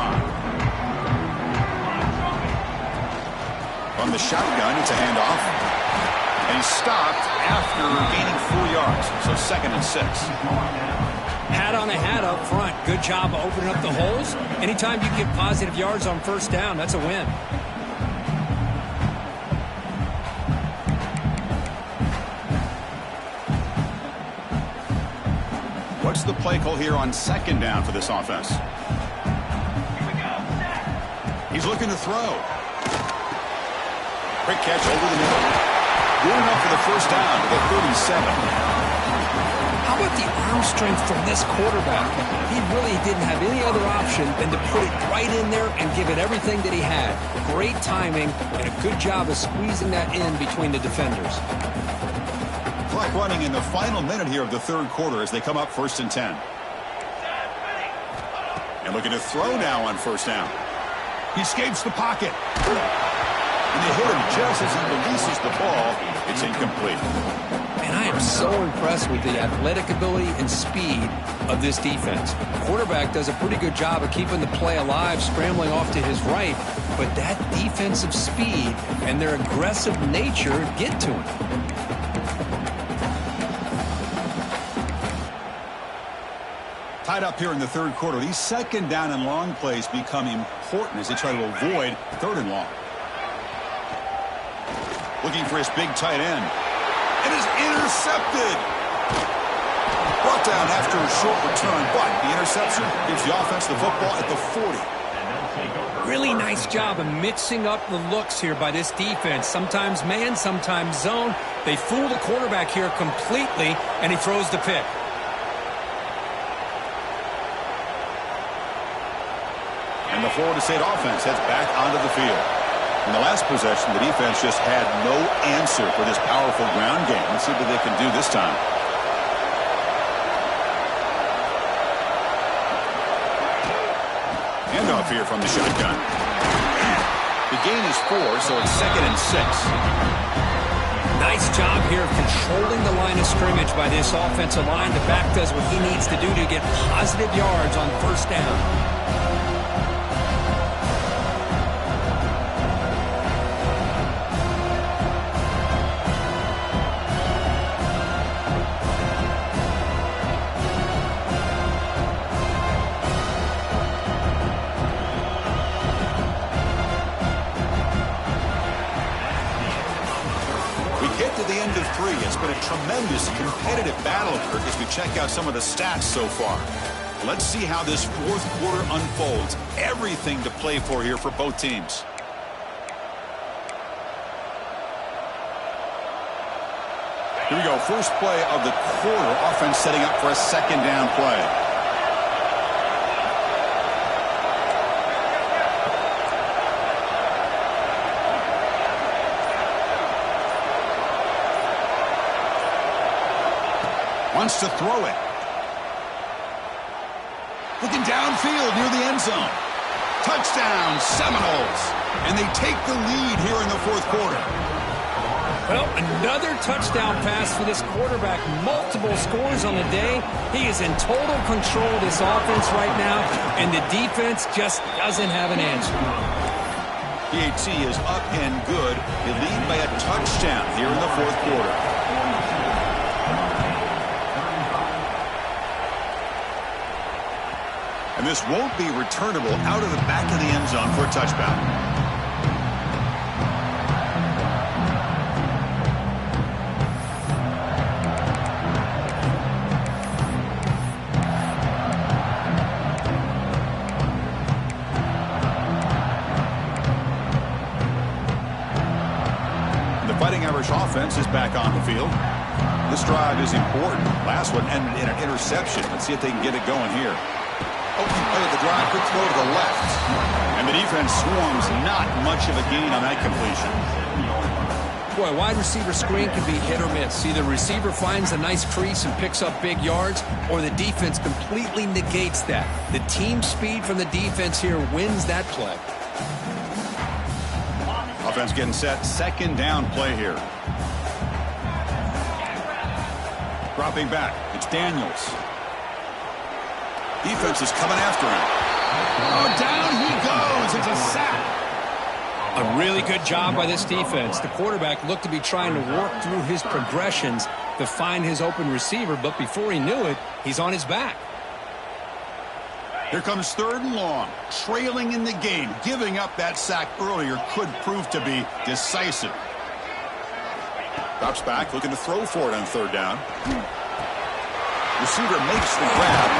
From the shotgun, it's a handoff. And he's stopped after gaining 4 yards. So 2nd and 6. Hat on a hat up front. Good job of opening up the holes. Anytime you get positive yards on first down, that's a win. What's the play call here on 2nd down for this offense? He's looking to throw. Quick catch over the middle. Good enough for the first down to the 37. How about the arm strength from this quarterback? He really didn't have any other option than to put it right in there and give it everything that he had. Great timing and a good job of squeezing that in between the defenders. Clock running in the final minute here of the 3rd quarter as they come up 1st and 10. And looking to throw now on first down. He escapes the pocket. And they hit him just as he releases the ball. It's incomplete. And I am so impressed with the athletic ability and speed of this defense. The quarterback does a pretty good job of keeping the play alive, scrambling off to his right. But that defensive speed and their aggressive nature get to him. Tied up here in the 3rd quarter. These 2nd down and long plays become important as they try to avoid 3rd and long. Looking for his big tight end. It is intercepted. Brought down after a short return, but the interception gives the offense the football at the 40. Really nice job of mixing up the looks here by this defense. Sometimes man, sometimes zone. They fool the quarterback here completely, and he throws the pick. And the Florida State offense heads back onto the field. In the last possession, the defense just had no answer for this powerful ground game. Let's see what they can do this time. Handoff here from the shotgun. The gain is 4, so it's 2nd and 6. Nice job here of controlling the line of scrimmage by this offensive line. The back does what he needs to do to get positive yards on first down. It's been a tremendous competitive battle, Kirk, as we check out some of the stats so far. Let's see how this fourth quarter unfolds. Everything to play for here for both teams. Here we go. First play of the quarter. Offense setting up for a 2nd down play. Wants to throw it. Looking downfield near the end zone. Touchdown, Seminoles. And they take the lead here in the fourth quarter. Well, another touchdown pass for this quarterback. Multiple scores on the day. He is in total control of this offense right now, and the defense just doesn't have an answer. PAT is up and good. They lead by a touchdown here in the fourth quarter. And this won't be returnable out of the back of the end zone for a touchdown. The Fighting Irish offense is back on the field. This drive is important. Last one ended in an interception. Let's see if they can get it going here. Open play of the drive, quick throw to the left. And the defense swarms, not much of a gain on that completion. Boy, wide receiver screen can be hit or miss. Either the receiver finds a nice crease and picks up big yards, or the defense completely negates that. The team speed from the defense here wins that play. Offense getting set, 2nd down play here. Dropping back, it's Daniels. Defense is coming after him. Oh, down he goes. It's a sack. A really good job by this defense. The quarterback looked to be trying to work through his progressions to find his open receiver, but before he knew it, he's on his back. Here comes 3rd and long. Trailing in the game. Giving up that sack earlier could prove to be decisive. Drops back, looking to throw for it on 3rd down. Receiver makes the grab.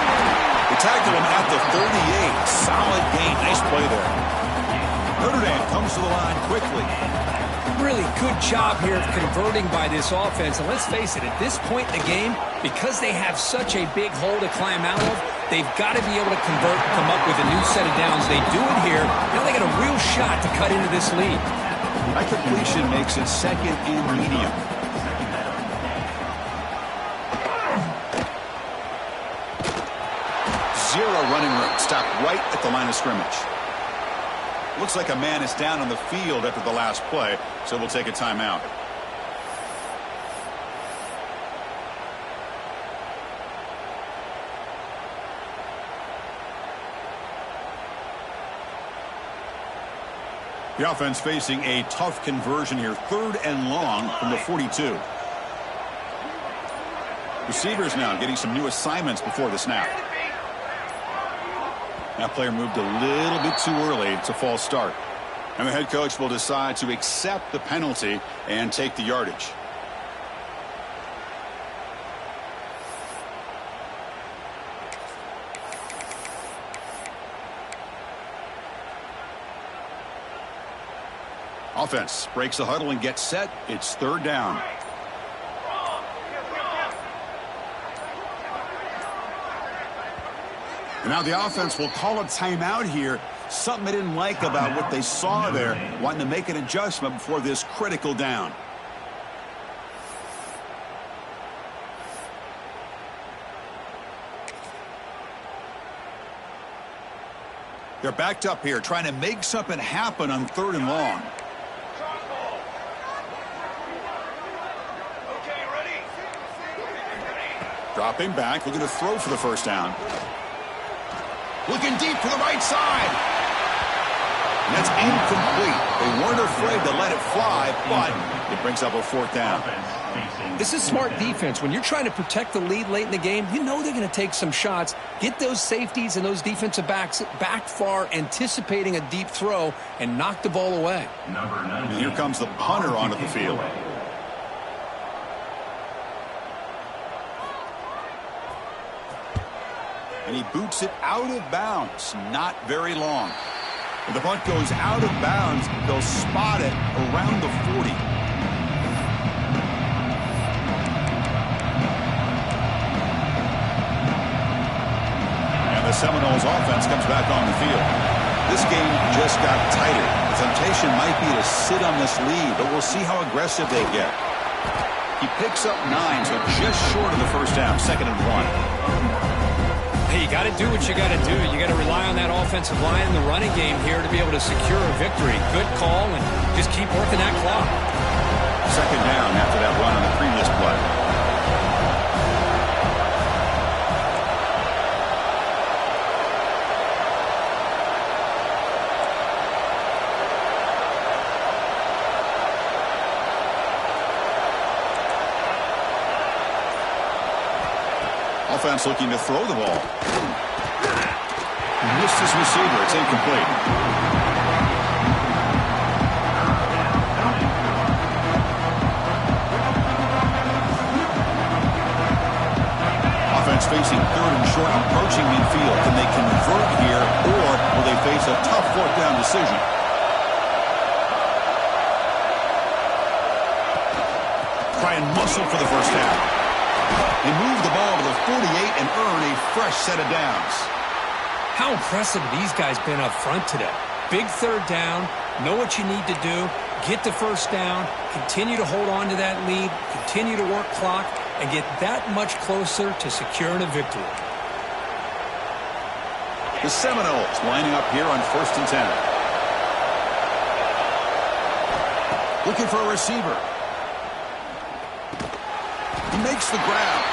They tackled him at the 38. Solid gain. Nice play there. Notre Dame comes to the line quickly. Really good job here of converting by this offense. And let's face it, at this point in the game, because they have such a big hole to climb out of, they've got to be able to convert, come up with a new set of downs. They do it here. Now they got a real shot to cut into this lead. That completion makes it 2nd and medium. Zero running room. Stopped right at the line of scrimmage. Looks like a man is down on the field after the last play, so we'll take a timeout. The offense facing a tough conversion here. 3rd and long from the 42. Receivers now getting some new assignments before the snap. That player moved a little bit too early. It's a false start. And the head coach will decide to accept the penalty and take the yardage. Offense breaks the huddle and gets set. It's 3rd down. And now the offense will call a timeout here. Something they didn't like about what they saw there, wanting to make an adjustment before this critical down. They're backed up here, trying to make something happen on 3rd and long. Dropping back, looking to throw for the first down. Looking deep to the right side. And that's incomplete. They weren't afraid to let it fly, but it brings up a 4th down. This is smart defense. When you're trying to protect the lead late in the game, you know they're going to take some shots. Get those safeties and those defensive backs back far, anticipating a deep throw, and knock the ball away. And here comes the punter onto the field. And he boots it out of bounds. Not very long. If the punt goes out of bounds, they'll spot it around the 40. And the Seminoles offense comes back on the field. This game just got tighter. The temptation might be to sit on this lead, but we'll see how aggressive they get. He picks up 9, so just short of the first down, 2nd and 1. Hey, you got to do what you got to do. You got to rely on that offensive line in the running game here to be able to secure a victory. Good call, and just keep working that clock. 2nd down after that run on the previous play. Offense looking to throw the ball. He missed his receiver. It's incomplete. Offense facing 3rd and short, approaching midfield. Can they convert here, or will they face a tough 4th down decision? Try and muscle for the first down. They move the ball to the 48 and earn a fresh set of downs. How impressive these guys been up front today. Big 3rd down, know what you need to do, get the first down, continue to hold on to that lead, continue to work clock, and get that much closer to securing a victory. The Seminoles lining up here on 1st and 10. Looking for a receiver. He makes the grab.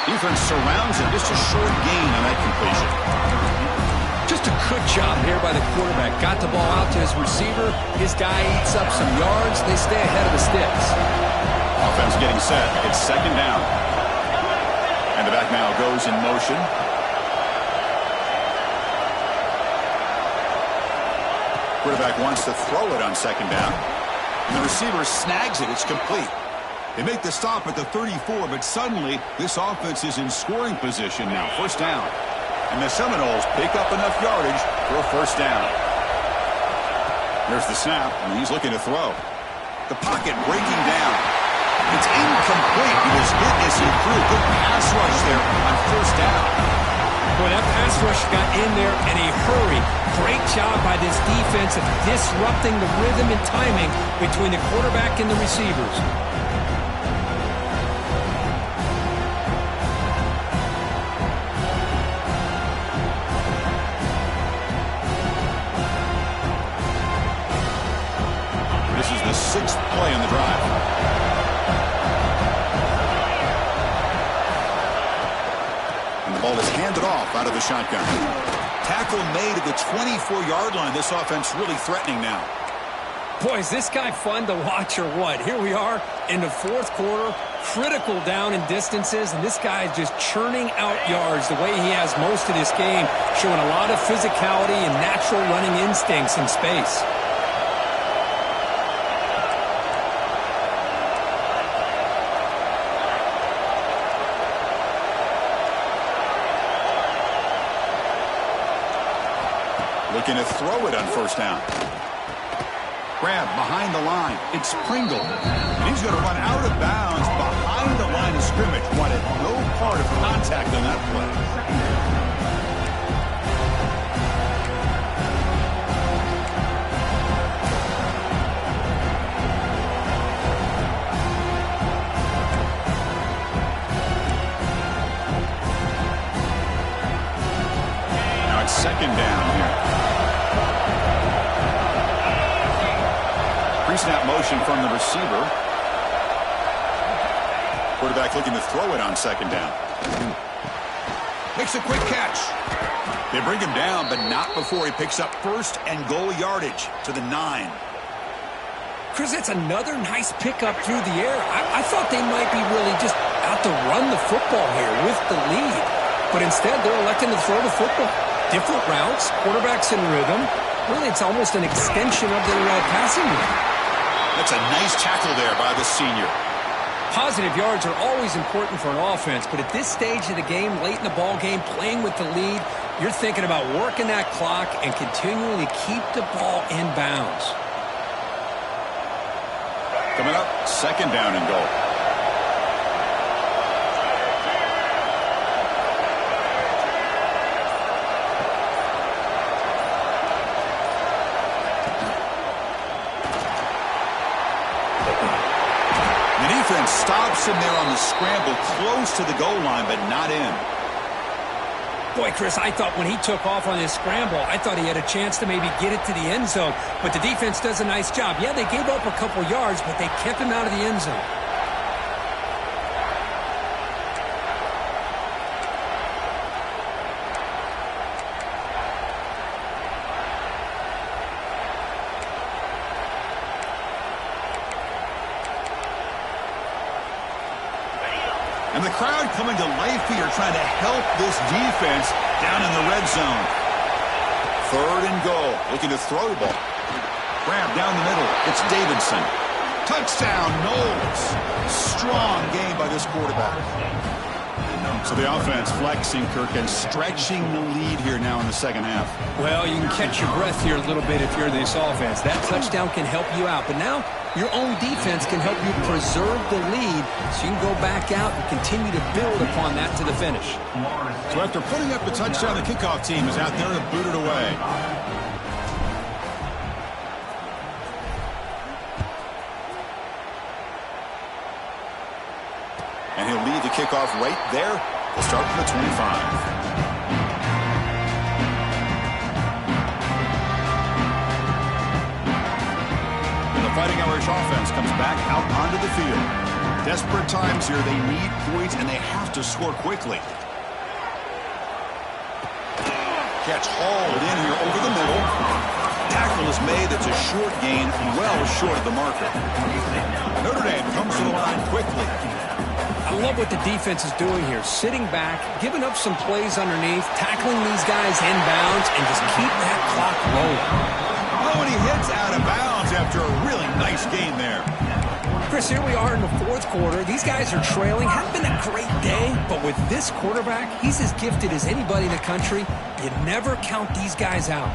Defense surrounds him. Just a short gain on that completion. Just a good job here by the quarterback. Got the ball out to his receiver. His guy eats up some yards. They stay ahead of the sticks. Offense getting set. It's 2nd down. And the back now goes in motion. Quarterback wants to throw it on 2nd down. And the receiver snags it. It's complete. They make the stop at the 34, but suddenly this offense is in scoring position now. 1st down. And the Seminoles pick up enough yardage for a 1st down. There's the snap, and he's looking to throw. The pocket breaking down. It's incomplete. He was hit as he threw. Good pass rush there on 1st down. Boy, that pass rush got in there in a hurry. Great job by this defense of disrupting the rhythm and timing between the quarterback and the receivers. This is the 6th play on the drive. And the ball is handed off out of the shotgun. Tackle made at the 24-yard line. This offense really threatening now. Boy, is this guy fun to watch or what? Here we are in the 4th quarter, critical down in distances, and this guy is just churning out yards the way he has most of this game, showing a lot of physicality and natural running instincts in space. Looking to throw it on 1st down. Grab behind the line. It's Pringle. And he's going to run out of bounds behind the line of scrimmage. Wanted no part of contact on that play. second down here. Pre-snap motion from the receiver. Quarterback looking to throw it on second down. Makes a quick catch. They bring him down, but not before he picks up first and goal yardage to the 9. Chris, that's another nice pickup through the air. I thought they might be really just out to run the football here with the lead. But instead, they're electing to throw the football. Different routes, quarterbacks in rhythm. Really, it's almost an extension of their passing game. That's a nice tackle there by the senior. Positive yards are always important for an offense, but at this stage of the game, late in the ball game, playing with the lead, you're thinking about working that clock and continuing to keep the ball in bounds. Coming up, second down and goal. The defense stops him there on the scramble, close to the goal line, but not in. Boy, Chris, I thought when he took off on his scramble, I thought he had a chance to maybe get it to the end zone. But the defense does a nice job. Yeah, they gave up a couple yards, but they kept him out of the end zone. And the crowd coming to life here, trying to help this defense down in the red zone. Third and goal, looking to throw the ball. Grab down the middle, it's Davidson. Touchdown, Knowles. Strong game by this quarterback. So the offense flexing, Kirk, and stretching the lead here now in the second half. Well, you can catch your breath here a little bit if you're this offense. That touchdown can help you out. But now your own defense can help you preserve the lead so you can go back out and continue to build upon that to the finish. So after putting up the touchdown, the kickoff team is out there to boot it away. And he'll lead the kickoff right there. We'll start from the 25. Fighting Irish offense comes back out onto the field. Desperate times here. They need points, and they have to score quickly. Catch hauled in here over the middle. Tackle is made. That's a short gain, well short of the marker. Notre Dame comes to the line quickly. I love what the defense is doing here. Sitting back, giving up some plays underneath, tackling these guys inbounds, and just keep that clock rolling. Oh, and he hits out of bounds after a really nice game there. Chris, here we are in the fourth quarter. These guys are trailing. Hasn't been a great day, but with this quarterback, he's as gifted as anybody in the country. You never count these guys out.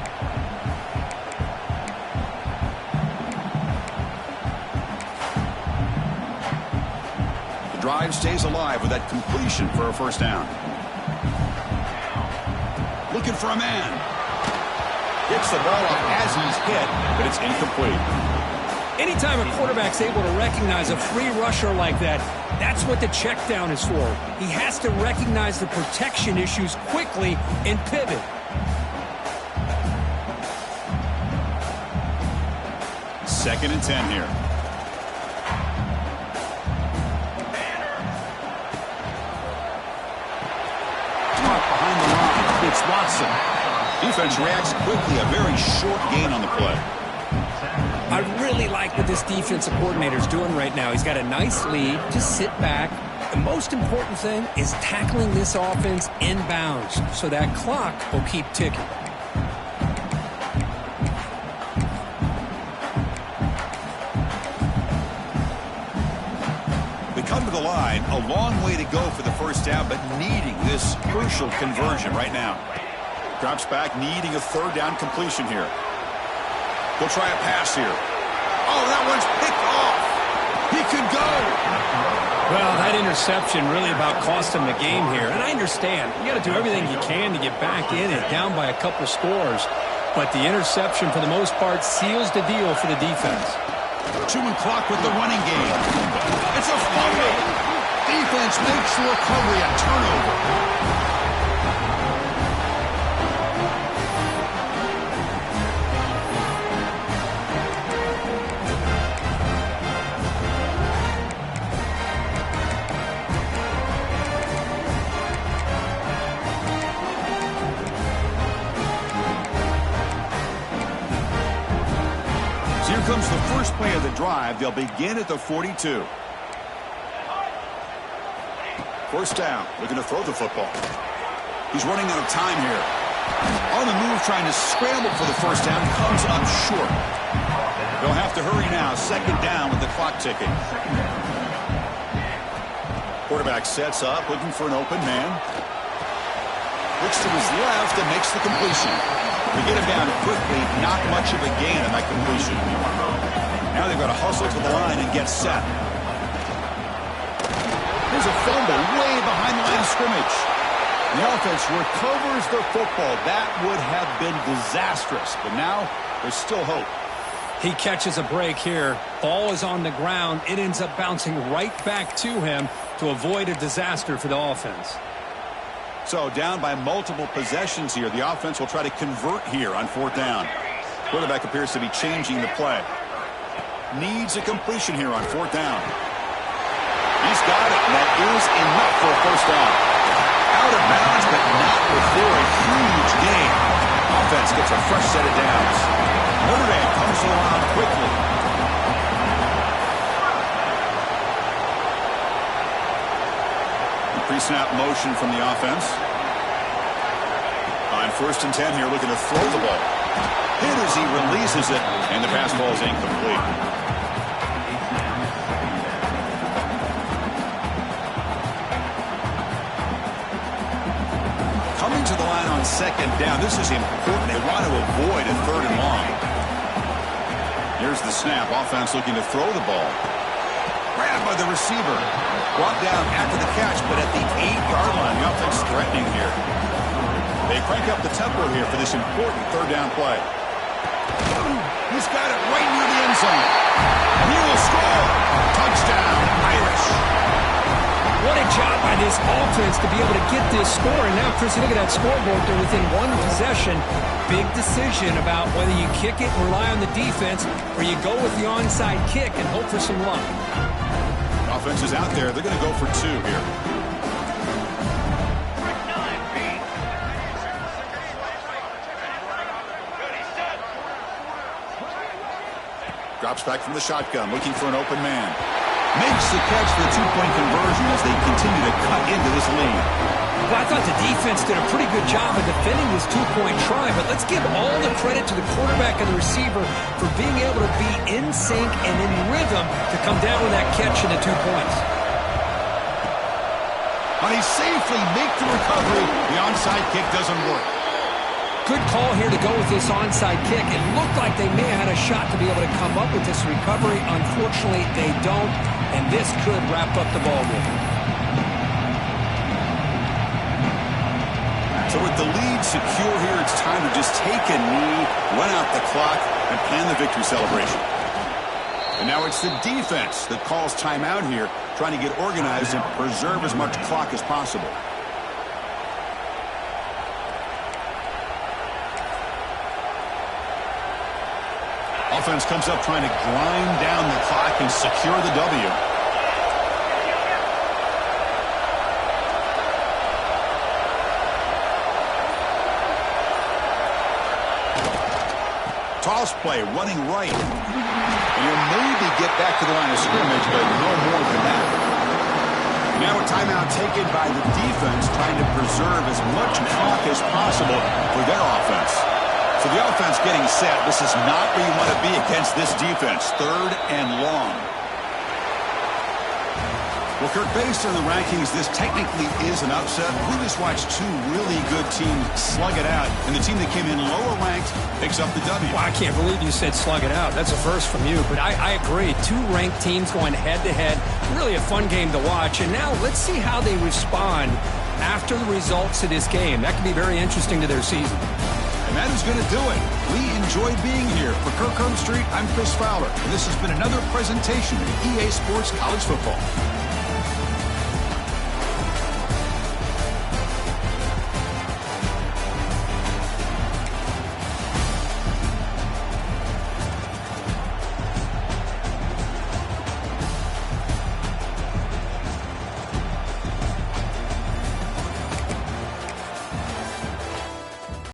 The drive stays alive with that completion for a first down. Looking for a man. Gets the ball up as he's hit, but it's incomplete. Anytime a quarterback's able to recognize a free rusher like that, that's what the check down is for. He has to recognize the protection issues quickly and pivot. Second and 10 here. Caught behind the line. It's Watson. Defense reacts quickly. A very short gain on the play. I really like what this defensive coordinator is doing right now. He's got a nice lead. Just sit back. The most important thing is tackling this offense inbounds so that clock will keep ticking. They come to the line. A long way to go for the first down, but needing this crucial conversion right now. Drops back, needing a third down completion here. He'll try a pass here. Oh, that one's picked off. He could go. Well, that interception really about cost him the game here. And I understand. You got to do everything you can to get back in it, down by a couple scores. But the interception, for the most part, seals the deal for the defense. Chewing clock with the running game. It's a fumble. Defense makes the recovery a turnover. comes the first play of the drive. They'll begin at the 42. First down, looking to throw the football. He's running out of time here. On the move, trying to scramble for the first down, comes up short. They'll have to hurry now. Second down with the clock ticking. Quarterback sets up, looking for an open man. Looks to his left and makes the completion. We get him down quickly, not much of a gain on that completion. Now they've got to hustle to the line and get set. There's a fumble way behind the line of scrimmage. The offense recovers the football. That would have been disastrous, but now there's still hope. He catches a break here. Ball is on the ground. It ends up bouncing right back to him to avoid a disaster for the offense. So down by multiple possessions here. The offense will try to convert here on fourth down. Quarterback appears to be changing the play. Needs a completion here on fourth down. He's got it, and that is enough for a first down. Out of bounds, but not before a huge gain. Offense gets a fresh set of downs. Notre Dame comes along quickly. Pre-snap motion from the offense. On first and 10 here, looking to throw the ball. Hit as he releases it, and the pass ball is incomplete. Coming to the line on second down. This is important. They want to avoid a third and long. Here's the snap. Offense looking to throw the ball. Grabbed by the receiver. Brought down after the catch, but at the 8-yard line. The offense threatening here. They crank up the tempo here for this important third down play. He's got it right near the end zone. And he will score. Touchdown, Irish. What a job by this offense to be able to get this score. And now, Chris, you look at that scoreboard. They're within one possession. Big decision about whether you kick it and rely on the defense or you go with the onside kick and hope for some luck. Offense is out there. They're going to go for two here. Drops back from the shotgun, looking for an open man. Makes the catch for the two-point conversion as they continue to cut into this lead. Well, I thought the defense did a pretty good job of defending this two-point try, but let's give all the credit to the quarterback and the receiver for being able to be in sync and in rhythm to come down with that catch and the 2 points. But he safely makes the recovery. The onside kick doesn't work. Good call here to go with this onside kick. It looked like they may have had a shot to be able to come up with this recovery. Unfortunately, they don't, and this could wrap up the ballgame. So with the lead secure here, it's time to just take a knee, run out the clock, and plan the victory celebration. And now it's the defense that calls timeout here, trying to get organized and preserve as much clock as possible. Offense comes up trying to grind down the clock and secure the W. Toss play, running right. And he'll maybe get back to the line of scrimmage, but no more than that. Now a timeout taken by the defense, trying to preserve as much clock as possible for their offense. So the offense getting set. This is not where you want to be against this defense. Third and long. Well, Kirk, based on the rankings, this technically is an upset. We just watched two really good teams slug it out, and the team that came in lower ranked picks up the W. Well, I can't believe you said slug it out. That's a first from you, but I agree. Two ranked teams going head-to-head. Really a fun game to watch. And now let's see how they respond after the results of this game. That could be very interesting to their season. And that is going to do it. We enjoyed being here. For Kirk Herbstreit, I'm Chris Fowler, and this has been another presentation of EA Sports College Football.